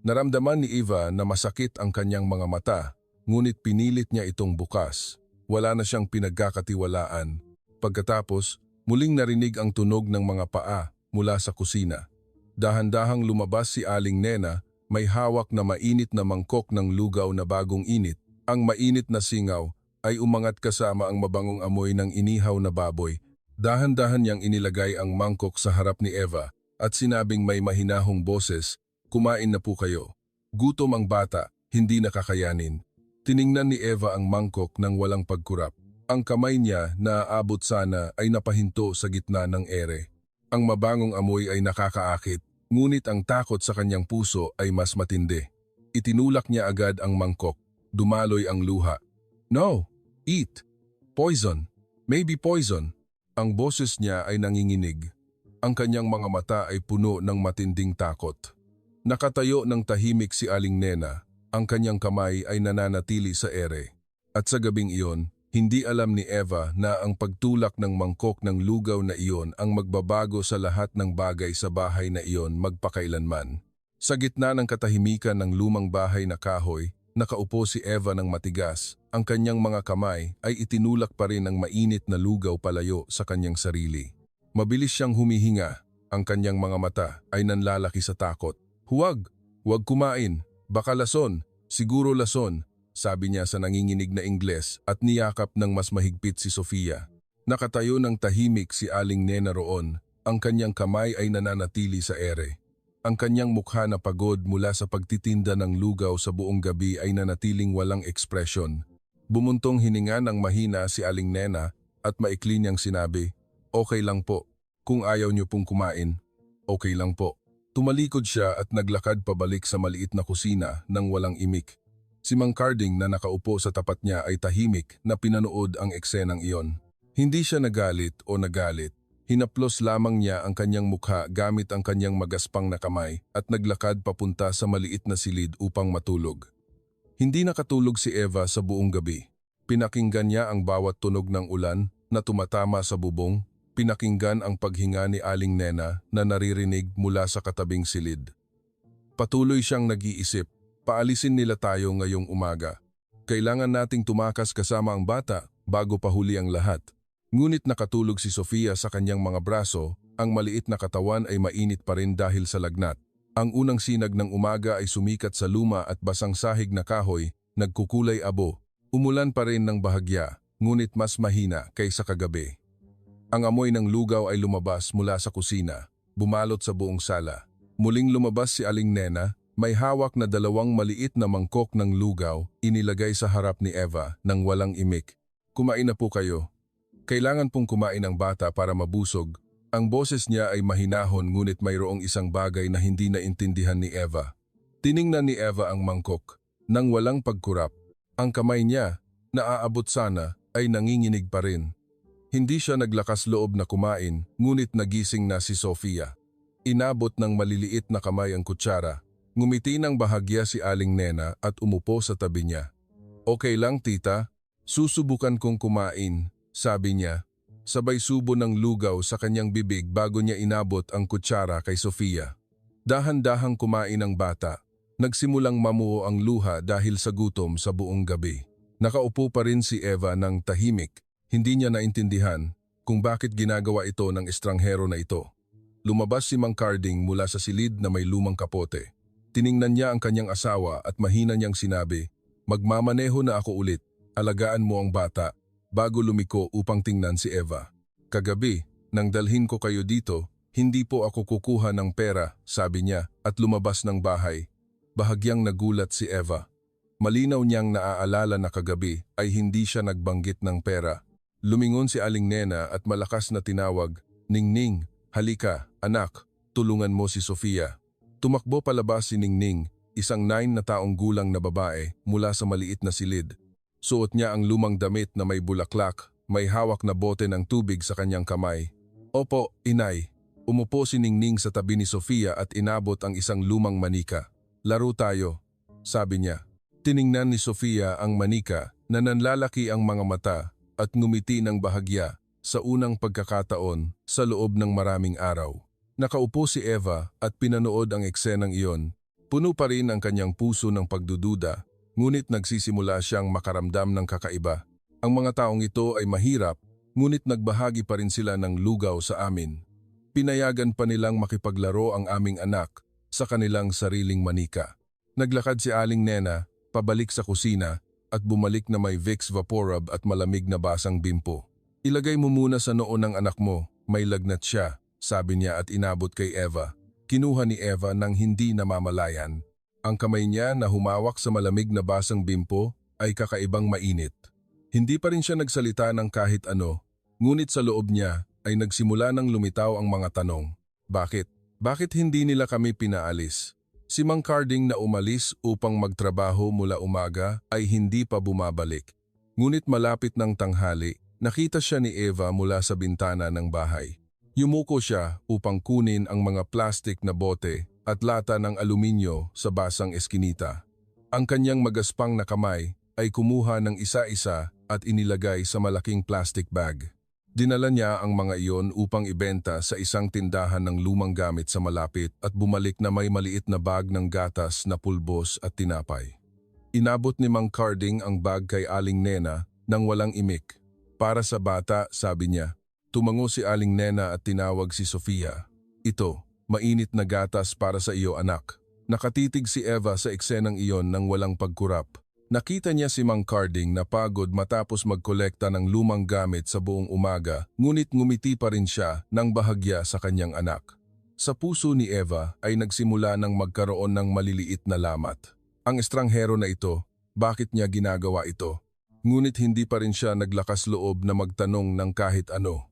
Naramdaman ni Eva na masakit ang kanyang mga mata, ngunit pinilit niya itong bukas. Wala na siyang pinagkakatiwalaan. Pagkatapos, muling narinig ang tunog ng mga paa mula sa kusina. Dahan-dahang lumabas si Aling Nena, may hawak na mainit na mangkok ng lugaw na bagong init. Ang mainit na singaw ay umangat kasama ang mabangong amoy ng inihaw na baboy. Dahan-dahan niyang inilagay ang mangkok sa harap ni Eva at sinabing may mahinahong boses, "Kumain na po kayo." Gutom ang bata, hindi nakakayanin. Tiningnan ni Eva ang mangkok ng walang pagkurap. Ang kamay niya na aabot sana ay napahinto sa gitna ng ere. Ang mabangong amoy ay nakakaakit, ngunit ang takot sa kanyang puso ay mas matindi. Itinulak niya agad ang mangkok. Dumaloy ang luha. "No! Eat! Poison! Maybe poison!" Ang boses niya ay nanginginig. Ang kanyang mga mata ay puno ng matinding takot. Nakatayo ng tahimik si Aling Nena, ang kanyang kamay ay nananatili sa ere. At sa gabing iyon, hindi alam ni Eva na ang pagtulak ng mangkok ng lugaw na iyon ang magbabago sa lahat ng bagay sa bahay na iyon magpakailanman. Sa gitna ng katahimikan ng lumang bahay na kahoy, nakaupo si Eva ng matigas. Ang kanyang mga kamay ay itinulak pa rin ang mainit na lugaw palayo sa kanyang sarili. Mabilis siyang humihinga, ang kanyang mga mata ay nanlalaki sa takot. "Huwag! Huwag kumain! Baka lason! Siguro lason!" sabi niya sa nanginginig na Ingles at niyakap ng mas mahigpit si Sofia. Nakatayo ng tahimik si Aling Nena roon, ang kanyang kamay ay nananatili sa ere. Ang kanyang mukha na pagod mula sa pagtitinda ng lugaw sa buong gabi ay nanatiling walang ekspresyon. Bumuntong hininga ng mahina si Aling Nena at maikli niyang sinabi, "Okay lang po. Kung ayaw niyo pong kumain, okay lang po." Tumalikod siya at naglakad pabalik sa maliit na kusina nang walang imik. Si Mang Carding na nakaupo sa tapat niya ay tahimik na pinanood ang eksenang iyon. Hindi siya nagalit o nagalit. Hinaplos lamang niya ang kanyang mukha gamit ang kanyang magaspang na kamay at naglakad papunta sa maliit na silid upang matulog. Hindi nakatulog si Eva sa buong gabi. Pinakinggan niya ang bawat tunog ng ulan na tumatama sa bubong. Pinakinggan ang paghinga ni Aling Nena na naririnig mula sa katabing silid. Patuloy siyang nag-iisip, paalisin nila tayo ngayong umaga. Kailangan nating tumakas kasama ang bata bago pahuli ang lahat. Ngunit nakatulog si Sofia sa kanyang mga braso, ang maliit na katawan ay mainit pa rin dahil sa lagnat. Ang unang sinag ng umaga ay sumikat sa luma at basang sahig na kahoy, nagkukulay abo. Umulan pa rin ng bahagya, ngunit mas mahina kaysa kagabi. Ang amoy ng lugaw ay lumabas mula sa kusina, bumalot sa buong sala. Muling lumabas si Aling Nena, may hawak na 2 maliit na mangkok ng lugaw, inilagay sa harap ni Eva nang walang imik. "Kumain na po kayo. Kailangan pong kumain ang bata para mabusog." Ang boses niya ay mahinahon ngunit mayroong isang bagay na hindi naintindihan ni Eva. Tiningnan ni Eva ang mangkok. Nang walang pagkurap, ang kamay niya, na aabot sana, ay nanginginig pa rin. Hindi siya naglakas loob na kumain, ngunit nagising na si Sofia. Inabot ng maliliit na kamay ang kutsara. Ngumiti ng bahagya si Aling Nena at umupo sa tabi niya. "Okay lang, tita. Susubukan kong kumain," sabi niya. Sabay subo ng lugaw sa kanyang bibig bago niya inabot ang kutsara kay Sofia. Dahan-dahang kumain ang bata. Nagsimulang mamuo ang luha dahil sa gutom sa buong gabi. Nakaupo pa rin si Eva ng tahimik. Hindi niya naintindihan kung bakit ginagawa ito ng estranghero na ito. Lumabas si Mang Carding mula sa silid na may lumang kapote. Tiningnan niya ang kanyang asawa at mahina niyang sinabi, "Magmamaneho na ako ulit. Alagaan mo ang bata." Bago lumiko upang tingnan si Eva. "Kagabi, nang dalhin ko kayo dito, hindi po ako kukuha ng pera," sabi niya at lumabas ng bahay. Bahagyang nagulat si Eva. Malinaw niyang naaalala na kagabi ay hindi siya nagbanggit ng pera. Lumingon si Aling Nena at malakas na tinawag, "Ningning, halika, anak, tulungan mo si Sofia." Tumakbo palabas si Ningning, isang 9 na taong gulang na babae mula sa maliit na silid. Suot niya ang lumang damit na may bulaklak, may hawak na bote ng tubig sa kanyang kamay. Opo, inay. Umupo si Ningning sa tabi ni Sofia at inabot ang isang lumang manika. Laro tayo, sabi niya. Tiningnan ni Sofia ang manika na nanlalaki ang mga mata at ngumiti ng bahagya sa unang pagkakataon sa loob ng maraming araw. Nakaupo si Eva at pinanood ang eksenang iyon. Puno pa rin ang kanyang puso ng pagdududa, ngunit nagsisimula siyang makaramdam ng kakaiba. Ang mga taong ito ay mahirap, ngunit nagbahagi pa rin sila ng lugaw sa amin. Pinayagan pa nilang makipaglaro ang aming anak sa kanilang sariling manika. Naglakad si Aling Nena pabalik sa kusina at bumalik na may Vicks Vaporub at malamig na basang bimpo. Ilagay mo muna sa noo ng anak mo, may lagnat siya, sabi niya at inabot kay Eva. Kinuha ni Eva nang hindi namamalayan. Ang kamay niya na humawak sa malamig na basang bimpo ay kakaibang mainit. Hindi pa rin siya nagsalita ng kahit ano, ngunit sa loob niya ay nagsimula ng lumitaw ang mga tanong. Bakit? Bakit hindi nila kami pinaalis? Si Mang Carding na umalis upang magtrabaho mula umaga ay hindi pa bumabalik. Ngunit malapit ng tanghali, nakita siya ni Eva mula sa bintana ng bahay. Yumuko siya upang kunin ang mga plastik na bote at lata ng aluminyo sa basang eskinita. Ang kanyang magaspang na kamay ay kumuha ng isa-isa at inilagay sa malaking plastic bag. Dinala niya ang mga iyon upang ibenta sa isang tindahan ng lumang gamit sa malapit at bumalik na may maliit na bag ng gatas na pulbos at tinapay. Inabot ni Mang Carding ang bag kay Aling Nena nang walang imik. Para sa bata, sabi niya. Tumango si Aling Nena at tinawag si Sofia. Ito, mainit na gatas para sa iyo anak. Nakatitig si Eva sa eksenang iyon nang walang pagkurap. Nakita niya si Mang Carding na pagod matapos magkolekta ng lumang gamit sa buong umaga, ngunit ngumiti pa rin siya ng bahagya sa kanyang anak. Sa puso ni Eva ay nagsimula ng magkaroon ng maliliit na lamat. Ang estranghero na ito, bakit niya ginagawa ito? Ngunit hindi pa rin siya naglakas loob na magtanong ng kahit ano.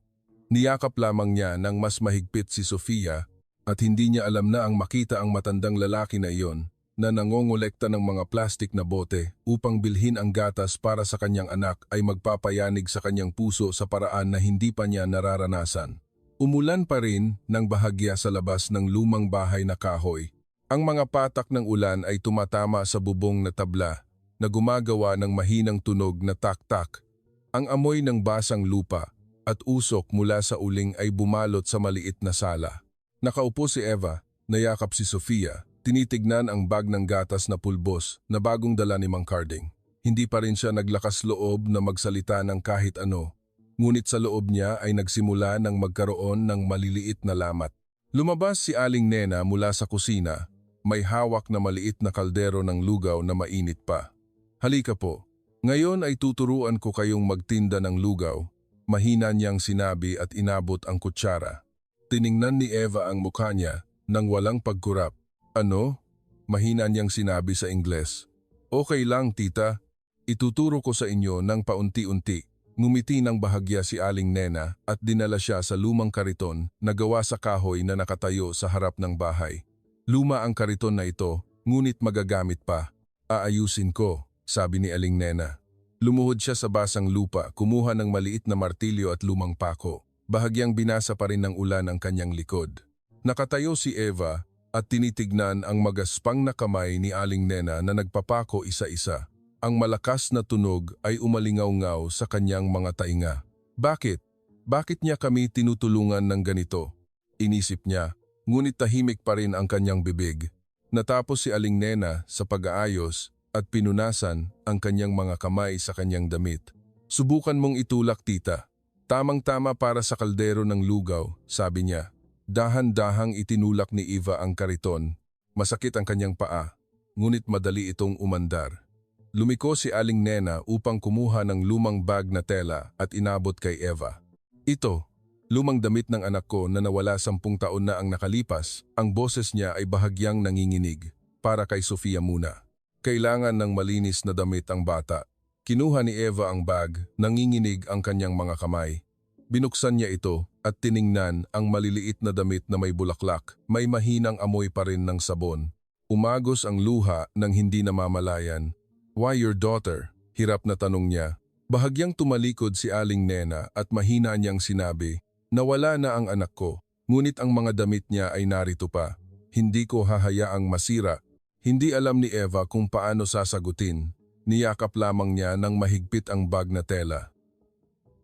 Niyakap lamang niya ng mas mahigpit si Sofia at hindi niya alam na ang makita ang matandang lalaki na iyon na nangongolekta ng mga plastik na bote upang bilhin ang gatas para sa kanyang anak ay magpapayanig sa kanyang puso sa paraan na hindi pa niya nararanasan. Umulan pa rin ng bahagya sa labas ng lumang bahay na kahoy. Ang mga patak ng ulan ay tumatama sa bubong na tabla na gumagawa ng mahinang tunog na tak-tak. Ang amoy ng basang lupa at usok mula sa uling ay bumalot sa maliit na sala. Nakaupo si Eva, nayakap si Sofia, tinitignan ang bag ng gatas na pulbos na bagong dala ni Mang Carding. Hindi pa rin siya naglakas loob na magsalita ng kahit ano, ngunit sa loob niya ay nagsimula ng magkaroon ng maliliit na lamat. Lumabas si Aling Nena mula sa kusina, may hawak na maliit na kaldero ng lugaw na mainit pa. Halika po, ngayon ay tuturuan ko kayong magtinda ng lugaw. Mahina niyang sinabi at inabot ang kutsara. Tiningnan ni Eva ang mukha niya nang walang pagkurap. Ano? Mahina niyang sinabi sa Ingles. Okay lang, tita. Ituturo ko sa inyo ng paunti-unti. Ngumiti ng bahagya si Aling Nena at dinala siya sa lumang kariton na gawa sa kahoy na nakatayo sa harap ng bahay. Luma ang kariton na ito, ngunit magagamit pa. Aayusin ko, sabi ni Aling Nena. Lumuhod siya sa basang lupa, kumuha ng maliit na martilyo at lumang pako. Bahagyang binasa pa rin ng ulan ang kanyang likod. Nakatayo si Eva at tinitignan ang magaspang na kamay ni Aling Nena na nagpapako isa-isa. Ang malakas na tunog ay umalingaw-ngaw sa kanyang mga tainga. Bakit? Bakit niya kami tinutulungan ng ganito? Inisip niya, ngunit tahimik pa rin ang kanyang bibig. Natapos si Aling Nena sa pag-aayos at pinunasan ang kanyang mga kamay sa kanyang damit. Subukan mong itulak, tita. Tamang-tama para sa kaldero ng lugaw, sabi niya. Dahan-dahang itinulak ni Eva ang kariton. Masakit ang kanyang paa, ngunit madali itong umandar. Lumiko si Aling Nena upang kumuha ng lumang bag na tela at inabot kay Eva. Ito, lumang damit ng anak ko na nawala 10 taon na ang nakalipas. Ang boses niya ay bahagyang nanginginig. Para kay Sofia muna. Kailangan ng malinis na damit ang bata. Kinuha ni Eva ang bag, nanginginig ang kanyang mga kamay. Binuksan niya ito at tiningnan ang maliliit na damit na may bulaklak. May mahinang amoy pa rin ng sabon. Umagos ang luha ng hindi namamalayan. "Why your daughter?" Hirap na tanong niya. Bahagyang tumalikod si Aling Nena at mahina niyang sinabi, "Nawala na ang anak ko, ngunit ang mga damit niya ay narito pa. Hindi ko hahayaang masira." Hindi alam ni Eva kung paano sasagutin. Niyakap lamang niya ng mahigpit ang bag na tela.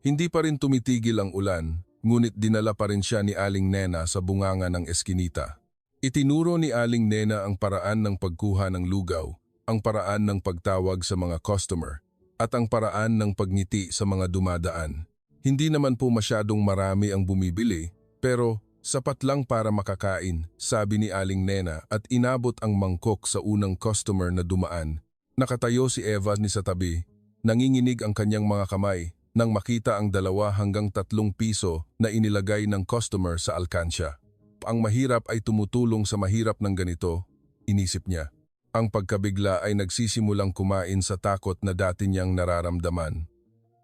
Hindi pa rin tumitigil ang ulan, ngunit dinala pa rin siya ni Aling Nena sa bunganga ng eskinita. Itinuro ni Aling Nena ang paraan ng pagkuha ng lugaw, ang paraan ng pagtawag sa mga customer, at ang paraan ng pagngiti sa mga dumadaan. Hindi naman po masyadong marami ang bumibili, pero sapat lang para makakain, sabi ni Aling Nena at inabot ang mangkok sa unang customer na dumaan. Nakatayo si Eva ni sa tabi, nanginginig ang kanyang mga kamay nang makita ang 2 hanggang 3 piso na inilagay ng customer sa alkansya. Ang mahirap ay tumutulong sa mahirap ng ganito, inisip niya. Ang pagkabigla ay nagsisimulang kumain sa takot na dati niyang nararamdaman.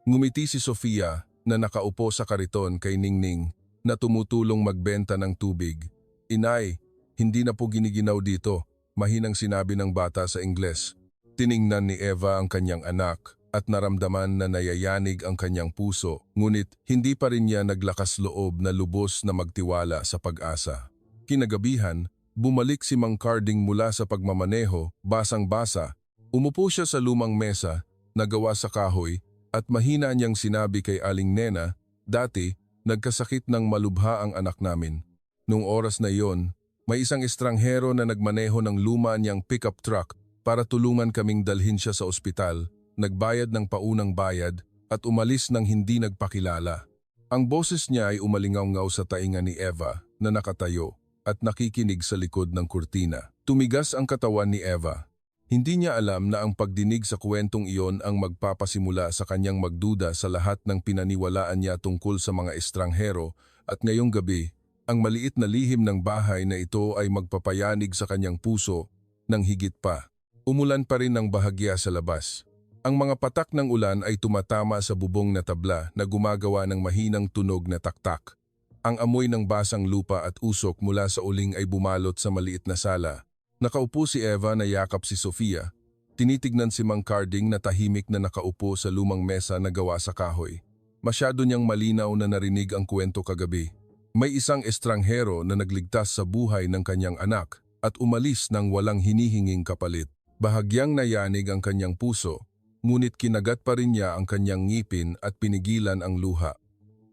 Ngumiti si Sofia na nakaupo sa kariton kay Ningning na tumutulong magbenta ng tubig. "Inay, hindi na po giniginaw dito," mahinang sinabi ng bata sa Ingles. Tiningnan ni Eva ang kanyang anak at naramdaman na nayayanig ang kanyang puso, ngunit hindi pa rin niya naglakas loob na lubos na magtiwala sa pag-asa. Kinagabihan, bumalik si Mang Carding mula sa pagmamaneho, basang-basa. Umupo siya sa lumang mesa na gawa sa kahoy at mahina niyang sinabi kay Aling Nena, "Dati, nagkasakit ng malubha ang anak namin. Nung oras na iyon, may isang estranghero na nagmaneho ng luma niyang pickup truck para tulungan kaming dalhin siya sa ospital. Nagbayad ng paunang bayad at umalis nang hindi nagpakilala." Ang boses niya ay umalingaw-ngaw sa tainga ni Eva na nakatayo at nakikinig sa likod ng kurtina. Tumigas ang katawan ni Eva. Hindi niya alam na ang pagdinig sa kwentong iyon ang magpapasimula sa kanyang magduda sa lahat ng pinaniwalaan niya tungkol sa mga estranghero, at ngayong gabi, ang maliit na lihim ng bahay na ito ay magpapayanig sa kanyang puso ng higit pa. Umulan pa rin ng bahagya sa labas. Ang mga patak ng ulan ay tumatama sa bubong na tabla na gumagawa ng mahinang tunog na taktak. Ang amoy ng basang lupa at usok mula sa uling ay bumalot sa maliit na sala. Nakaupo si Eva na yakap si Sofia. Tinitignan si Mang Carding na tahimik na nakaupo sa lumang mesa na gawa sa kahoy. Masyado niyang malinaw na narinig ang kwento kagabi. May isang estranghero na nagligtas sa buhay ng kanyang anak at umalis nang walang hinihinging kapalit. Bahagyang nayanig ang kanyang puso, ngunit kinagat pa rin niya ang kanyang ngipin at pinigilan ang luha.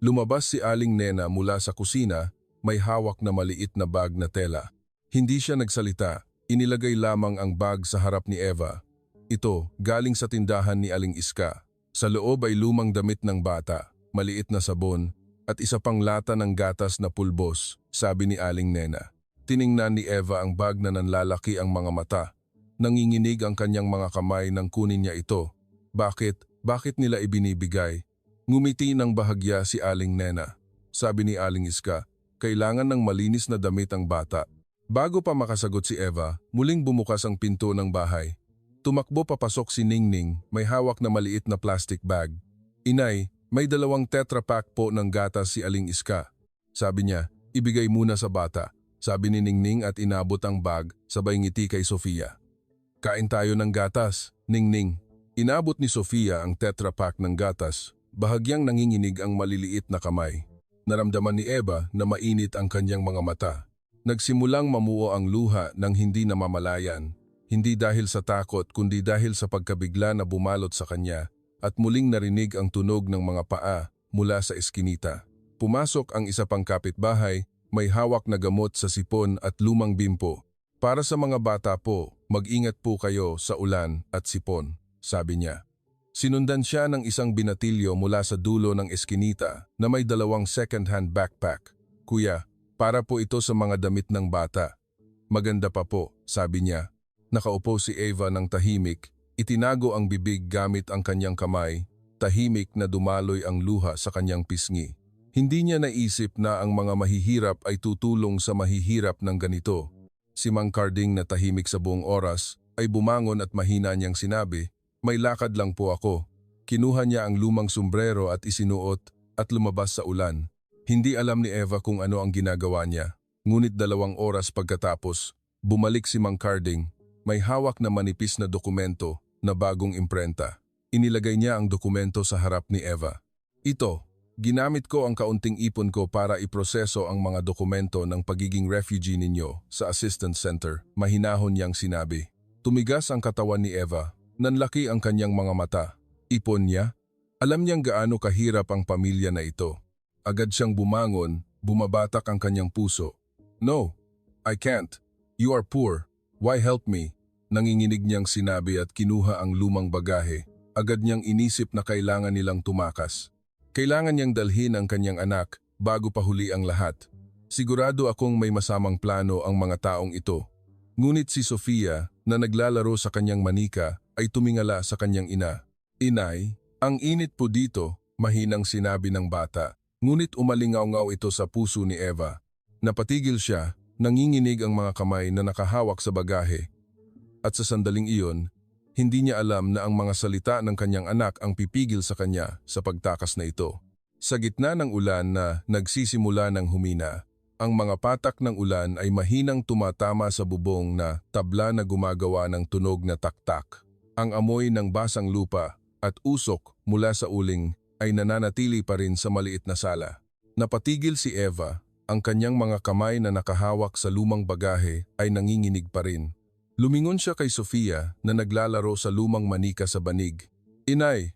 Lumabas si Aling Nena mula sa kusina, may hawak na maliit na bag na tela. Hindi siya nagsalita, inilagay lamang ang bag sa harap ni Eva. Ito, galing sa tindahan ni Aling Iska. Sa loob ay lumang damit ng bata, maliit na sabon, at isa pang lata ng gatas na pulbos, sabi ni Aling Nena. Tiningnan ni Eva ang bag na nanlalaki ang mga mata. Nanginginig ang kanyang mga kamay nang kunin niya ito. Bakit nila ibinibigay? Ngumiti ng bahagya si Aling Nena. Sabi ni Aling Iska, kailangan ng malinis na damit ang bata. Bago pa makasagot si Eva, muling bumukas ang pinto ng bahay. Tumakbo papasok si Ningning, may hawak na maliit na plastic bag. "Inay, may 2 Tetra Pak po ng gatas si Aling Iska." Sabi niya, "Ibigay muna sa bata." Sabi ni Ningning at inabot ang bag, sabay ngiti kay Sofia. "Kain tayo ng gatas, Ningning." Inabot ni Sofia ang Tetra Pak ng gatas, bahagyang nanginginig ang maliliit na kamay. Naramdaman ni Eva na mainit ang kanyang mga mata. Nagsimulang mamuo ang luha ng hindi namamalayan, hindi dahil sa takot kundi dahil sa pagkabigla na bumalot sa kanya, at muling narinig ang tunog ng mga paa mula sa eskinita. Pumasok ang isa pang kapitbahay, may hawak na gamot sa sipon at lumang bimpo. "Para sa mga bata po, mag-ingat po kayo sa ulan at sipon," sabi niya. Sinundan siya ng isang binatilyo mula sa dulo ng eskinita na may 2 second-hand backpack. "Kuya, para po ito sa mga damit ng bata." "Maganda pa po," sabi niya. Nakaupo si Eva ng tahimik, itinago ang bibig gamit ang kanyang kamay, tahimik na dumaloy ang luha sa kanyang pisngi. Hindi niya naisip na ang mga mahihirap ay tutulong sa mahihirap ng ganito. Si Mang Carding na tahimik sa buong oras ay bumangon at mahina niyang sinabi, "May lakad lang po ako." Kinuha niya ang lumang sombrero at isinuot at lumabas sa ulan. Hindi alam ni Eva kung ano ang ginagawa niya. Ngunit 2 oras pagkatapos, Bumalik si Mang Carding, may hawak na manipis na dokumento na bagong imprenta. Inilagay niya ang dokumento sa harap ni Eva. Ito, ginamit ko ang kaunting ipon ko para iproseso ang mga dokumento ng pagiging refugee ninyo sa assistance center, mahinahon niyang sinabi. Tumigas ang katawan ni Eva, nanlaki ang kanyang mga mata. Ipon niya? Alam niyang gaano kahirap ang pamilya na ito. Agad siyang bumangon, bumabatak ang kanyang puso. No, I can't. You are poor. Why help me? Nanginginig niyang sinabi at kinuha ang lumang bagahe. Agad niyang inisip na kailangan nilang tumakas. Kailangan niyang dalhin ang kanyang anak bago pa huli ang lahat. Sigurado akong may masamang plano ang mga taong ito. Ngunit si Sofia, na naglalaro sa kanyang manika, ay tumingala sa kanyang ina. Inay, ang init po dito, mahinang sinabi ng bata. Ngunit umalingaw-ngaw ito sa puso ni Eva. Napatigil siya, nanginginig ang mga kamay na nakahawak sa bagahe. At sa sandaling iyon, hindi niya alam na ang mga salita ng kanyang anak ang pipigil sa kanya sa pagtakas na ito. Sa gitna ng ulan na nagsisimula ng humina, ang mga patak ng ulan ay mahinang tumatama sa bubong na tabla na gumagawa ng tunog na taktak. Ang amoy ng basang lupa at usok mula sa uling ay nananatili pa rin sa maliit na sala. Napatigil si Eva, ang kanyang mga kamay na nakahawak sa lumang bagahe ay nanginginig pa rin. Lumingon siya kay Sofia na naglalaro sa lumang manika sa banig. Inay,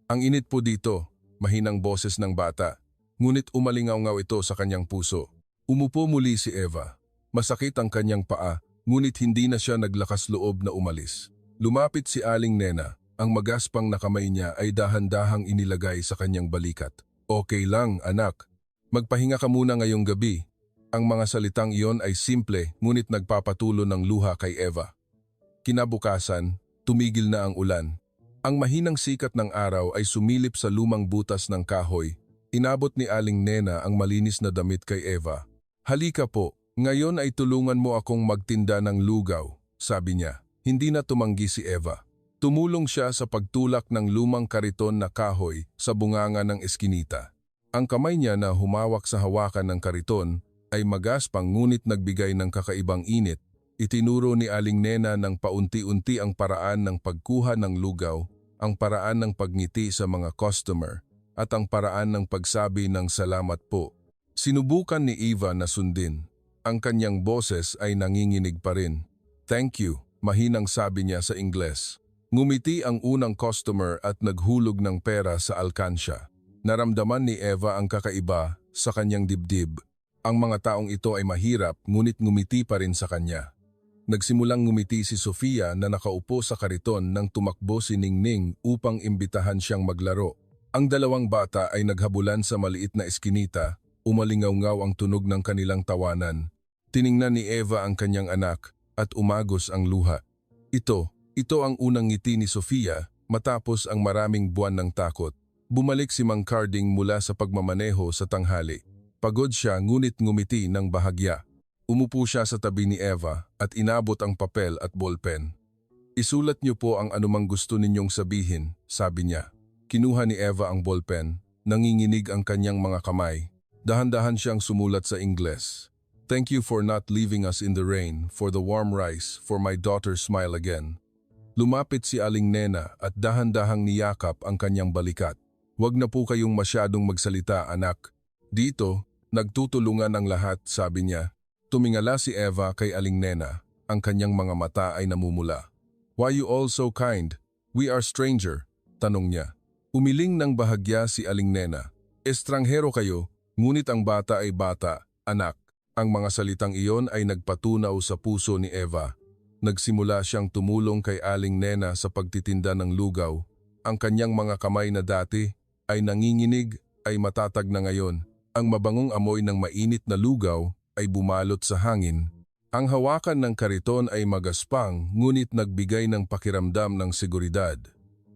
ang init po dito, mahinang boses ng bata. Ngunit umalingaw-ngaw ito sa kanyang puso. Umupo muli si Eva. Masakit ang kanyang paa, ngunit hindi na siya naglakas loob na umalis. Lumapit si Aling Nena. Ang magaspang na kamay niya ay dahan-dahang inilagay sa kanyang balikat. Okay lang, anak. Magpahinga ka muna ngayong gabi. Ang mga salitang iyon ay simple ngunit nagpapatulo ng luha kay Eva. Kinabukasan, tumigil na ang ulan. Ang mahinang sikat ng araw ay sumilip sa lumang butas ng kahoy. Inabot ni Aling Nena ang malinis na damit kay Eva. Halika po, ngayon ay tulungan mo akong magtinda ng lugaw, sabi niya. Hindi na tumanggi si Eva. Tumulong siya sa pagtulak ng lumang kariton na kahoy sa bunganga ng eskinita. Ang kamay niya na humawak sa hawakan ng kariton ay magaspang ngunit nagbigay ng kakaibang init. Itinuro ni Aling Nena ng paunti-unti ang paraan ng pagkuha ng lugaw, ang paraan ng pagngiti sa mga customer, at ang paraan ng pagsabi ng salamat po. Sinubukan ni Eva na sundin. Ang kanyang boses ay nanginginig pa rin. Thank you, mahinang sabi niya sa Ingles. Ngumiti ang unang customer at naghulog ng pera sa alkansya. Naramdaman ni Eva ang kakaiba sa kanyang dibdib. Ang mga taong ito ay mahirap ngunit ngumiti pa rin sa kanya. Nagsimulang ngumiti si Sofia na nakaupo sa kariton nang tumakbo si Ningning upang imbitahan siyang maglaro. Ang dalawang bata ay naghabulan sa maliit na eskinita, umalingaw-ngaw ang tunog ng kanilang tawanan. Tiningnan ni Eva ang kanyang anak at umagos ang luha. Ito ang unang ngiti ni Sofia matapos ang maraming buwan ng takot. Bumalik si Mang Carding mula sa pagmamaneho sa tanghali. Pagod siya ngunit ngumiti ng bahagya. Umupo siya sa tabi ni Eva at inabot ang papel at ballpen. Isulat niyo po ang anumang gusto ninyong sabihin, sabi niya. Kinuha ni Eva ang ballpen, nanginginig ang kanyang mga kamay. Dahan-dahan siyang sumulat sa Ingles. Thank you for not leaving us in the rain, for the warm rice, for my daughter's smile again. Lumapit si Aling Nena at dahan-dahang niyakap ang kanyang balikat. Huwag na po kayong masyadong magsalita, anak. Dito, nagtutulungan ang lahat, sabi niya. Tumingala si Eva kay Aling Nena. Ang kanyang mga mata ay namumula. Why you all so kind? We are stranger, tanong niya. Umiling ng bahagya si Aling Nena. Estranghero kayo, ngunit ang bata ay bata, anak. Ang mga salitang iyon ay nagpatunaw sa puso ni Eva. Nagsimula siyang tumulong kay Aling Nena sa pagtitinda ng lugaw. Ang kanyang mga kamay na dati ay nanginginig ay matatag na ngayon. Ang mabangong amoy ng mainit na lugaw ay bumalot sa hangin. Ang hawakan ng kariton ay magaspang ngunit nagbigay ng pakiramdam ng seguridad.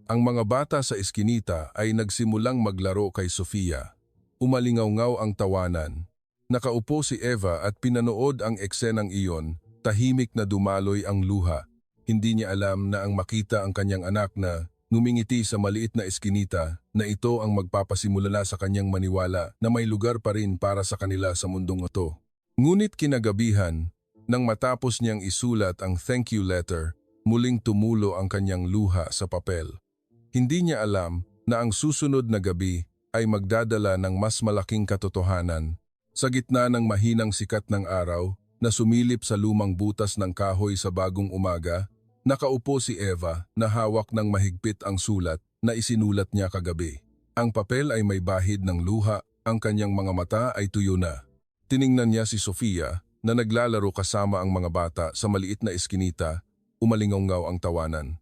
Ang mga bata sa eskinita ay nagsimulang maglaro kay Sofia. Umalingaw-ngaw ang tawanan. Nakaupo si Eva at pinanood ang eksenang iyon, tahimik na dumaloy ang luha. Hindi niya alam na ang makita ang kanyang anak na ngumingiti sa maliit na eskinita na ito ang magpapasimula sa kanyang maniwala na may lugar pa rin para sa kanila sa mundong ito. Ngunit kinagabihan, Nang matapos niyang isulat ang thank you letter, muling tumulo ang kanyang luha sa papel. Hindi niya alam na ang susunod na gabi ay magdadala ng mas malaking katotohanan. Sa gitna ng mahinang sikat ng araw na sumilip sa lumang butas ng kahoy sa bagong umaga, nakaupo si Eva na hawak ng mahigpit ang sulat na isinulat niya kagabi. Ang papel ay may bahid ng luha, ang kanyang mga mata ay tuyo na. Tiningnan niya si Sofia na naglalaro kasama ang mga bata sa maliit na eskinita, umalingaw ang tawanan.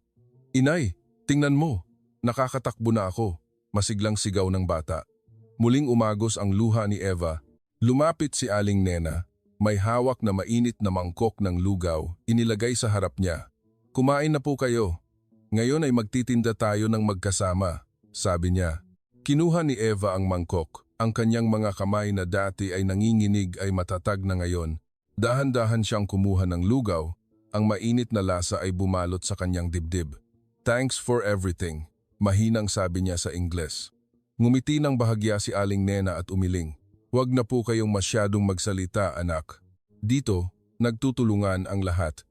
"Inay, tingnan mo, nakakatakbo na ako," masiglang sigaw ng bata. Muling umagos ang luha ni Eva. Lumapit si Aling Nena, may hawak na mainit na mangkok ng lugaw, inilagay sa harap niya. "Kumain na po kayo. Ngayon ay magtitinda tayo ng magkasama," sabi niya. Kinuha ni Eva ang mangkok. Ang kanyang mga kamay na dati ay nanginginig ay matatag na ngayon. Dahan-dahan siyang kumuha ng lugaw. Ang mainit na lasa ay bumalot sa kanyang dibdib. "Thanks for everything," mahinang sabi niya sa Ingles. Ngumiti ng bahagya si Aling Nena at umiling. "Huwag na po kayong masyadong magsalita, anak. Dito, nagtutulungan ang lahat."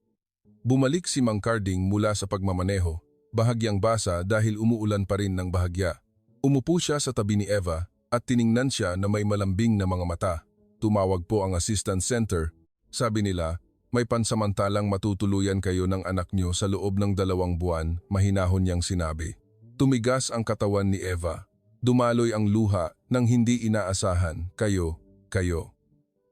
Bumalik si Mang Carding mula sa pagmamaneho, bahagyang basa dahil umuulan pa rin ng bahagya. Umupo siya sa tabi ni Eva at tiningnan siya na may malambing na mga mata. Tumawag po ang assistant center. Sabi nila, "May pansamantalang matutuluyan kayo ng anak niyo sa loob ng 2 buwan," mahinahon niyang sinabi. Tumigas ang katawan ni Eva. Dumaloy ang luha nang hindi inaasahan, kayo.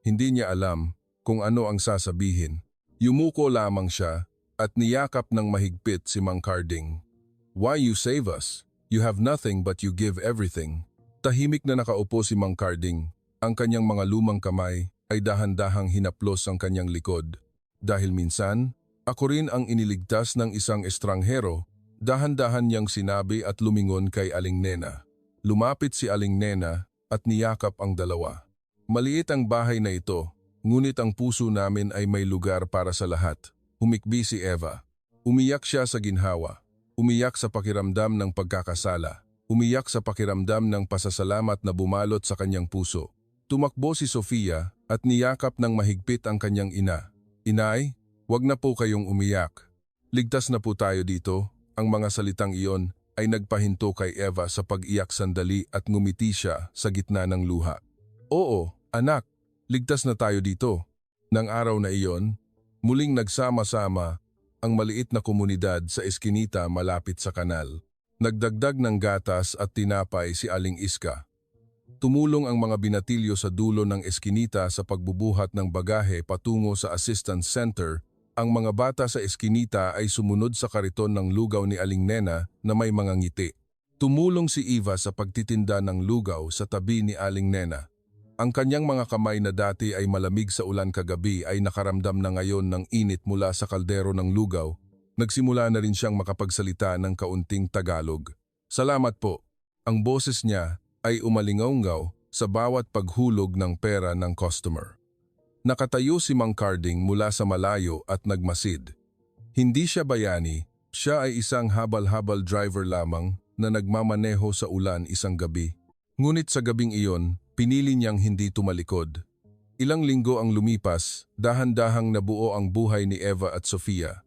Hindi niya alam kung ano ang sasabihin. Yumuko lamang siya at niyakap ng mahigpit si Mang Carding. "Why you save us? You have nothing but you give everything." Tahimik na nakaupo si Mang Carding. Ang kanyang mga lumang kamay ay dahan-dahang hinaplos ang kanyang likod. "Dahil minsan, ako rin ang iniligtas ng isang estranghero," dahan-dahan niyang sinabi at lumingon kay Aling Nena. Lumapit si Aling Nena at niyakap ang dalawa. "Maliit ang bahay na ito, ngunit ang puso namin ay may lugar para sa lahat." Humikbi si Eva. Umiyak siya sa ginhawa. Umiyak sa pakiramdam ng pagkakasala. Umiyak sa pakiramdam ng pasasalamat na bumalot sa kanyang puso. Tumakbo si Sofia at niyakap ng mahigpit ang kanyang ina. "Inay, wag na po kayong umiyak. Ligtas na po tayo dito." Ang mga salitang iyon ay nagpahinto kay Eva sa pag-iyak sandali at ngumiti siya sa gitna ng luha. "Oo, anak, ligtas na tayo dito." Nang araw na iyon, muling nagsama-sama ang maliit na komunidad sa eskinita malapit sa kanal. Nagdagdag ng gatas at tinapay si Aling Iska. Tumulong ang mga binatilyo sa dulo ng eskinita sa pagbubuhat ng bagahe patungo sa assistance center. Ang mga bata sa eskinita ay sumunod sa kariton ng lugaw ni Aling Nena na may mga ngiti. Tumulong si Eva sa pagtitinda ng lugaw sa tabi ni Aling Nena. Ang kanyang mga kamay na dati ay malamig sa ulan kagabi ay nakaramdam na ngayon ng init mula sa kaldero ng lugaw. Nagsimula na rin siyang makapagsalita ng kaunting Tagalog. "Salamat po." Ang boses niya ay umalingaw sa bawat paghulog ng pera ng customer. Nakatayo si Mang Carding mula sa malayo at nagmasid. Hindi siya bayani, siya ay isang habal-habal driver lamang na nagmamaneho sa ulan isang gabi. Ngunit sa gabing iyon, pinili niyang hindi tumalikod. Ilang linggo ang lumipas, dahan-dahang nabuo ang buhay ni Eva at Sofia.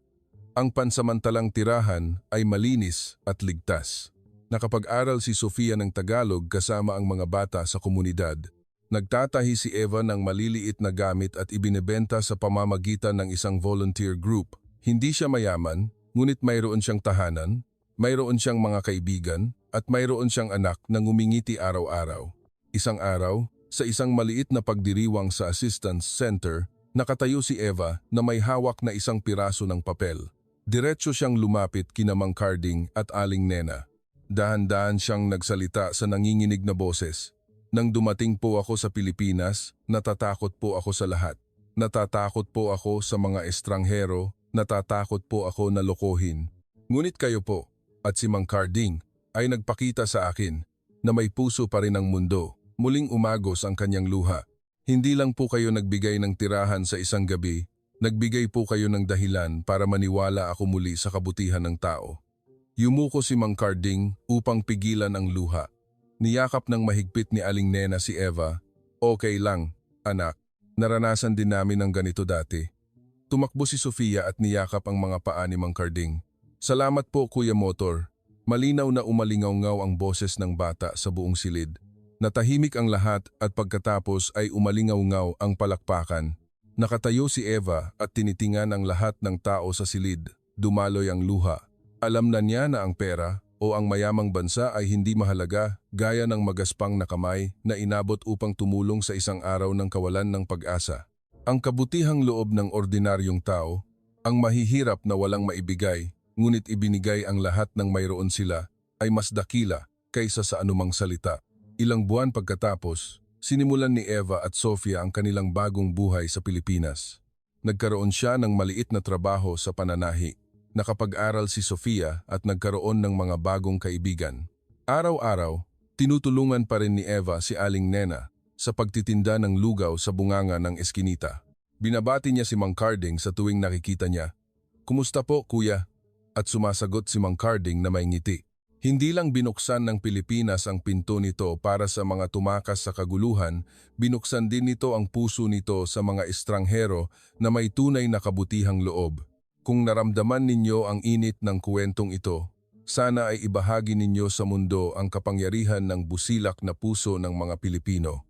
Ang pansamantalang tirahan ay malinis at ligtas. Nakapag-aral si Sofia ng Tagalog kasama ang mga bata sa komunidad. Nagtatahi si Eva ng maliliit na gamit at ibinebenta sa pamamagitan ng isang volunteer group. Hindi siya mayaman, ngunit mayroon siyang tahanan, mayroon siyang mga kaibigan, at mayroon siyang anak na ngumingiti araw-araw. Isang araw, sa isang maliit na pagdiriwang sa assistance center, nakatayo si Eva na may hawak na isang piraso ng papel. Diretso siyang lumapit kina Mang Carding at Aling Nena. Dahan-dahan siyang nagsalita sa nanginginig na boses. "Nang dumating po ako sa Pilipinas, natatakot po ako sa lahat. Natatakot po ako sa mga estranghero, natatakot po ako na lokohin. Ngunit kayo po, at si Mang Carding, ay nagpakita sa akin na may puso pa rin ang mundo." Muling umagos ang kanyang luha. "Hindi lang po kayo nagbigay ng tirahan sa isang gabi, nagbigay po kayo ng dahilan para maniwala ako muli sa kabutihan ng tao." Yumuko si Mang Carding upang pigilan ang luha. Niyakap ng mahigpit ni Aling Nena si Eva. "Okay lang, anak. Naranasan din namin ang ganito dati. Tumakbo si Sofia at niyakap ang mga paa ni Mang Carding. Salamat po, Kuya Motor. Malinaw na umalingaw-ngaw ang boses ng bata sa buong silid. Natahimik ang lahat at pagkatapos ay umalingaw-ngaw ang palakpakan. Nakatayo si Eva at tinitingan ang lahat ng tao sa silid. Dumaloy ang luha. Alam na niya na ang pera o ang mayamang bansa ay hindi mahalaga gaya ng magaspang na kamay na inabot upang tumulong sa isang araw ng kawalan ng pag-asa. Ang kabutihang loob ng ordinaryong tao, ang mahihirap na walang maibigay, ngunit ibinigay ang lahat ng mayroon sila, ay mas dakila kaysa sa anumang salita. Ilang buwan pagkatapos, sinimulan ni Eva at Sofia ang kanilang bagong buhay sa Pilipinas. Nagkaroon siya ng maliit na trabaho sa pananahi. Nakapag-aral si Sofia at nagkaroon ng mga bagong kaibigan. Araw-araw, tinutulungan pa rin ni Eva si Aling Nena sa pagtitinda ng lugaw sa bunganga ng eskinita. Binabati niya si Mang Carding sa tuwing nakikita niya. "Kumusta po, kuya?" At sumasagot si Mang Carding na may ngiti. Hindi lang binuksan ng Pilipinas ang pinto nito para sa mga tumakas sa kaguluhan, binuksan din nito ang puso nito sa mga estranghero na may tunay na kabutihang loob. Kung naramdaman ninyo ang init ng kuwentong ito, sana ay ibahagi ninyo sa mundo ang kapangyarihan ng busilak na puso ng mga Pilipino.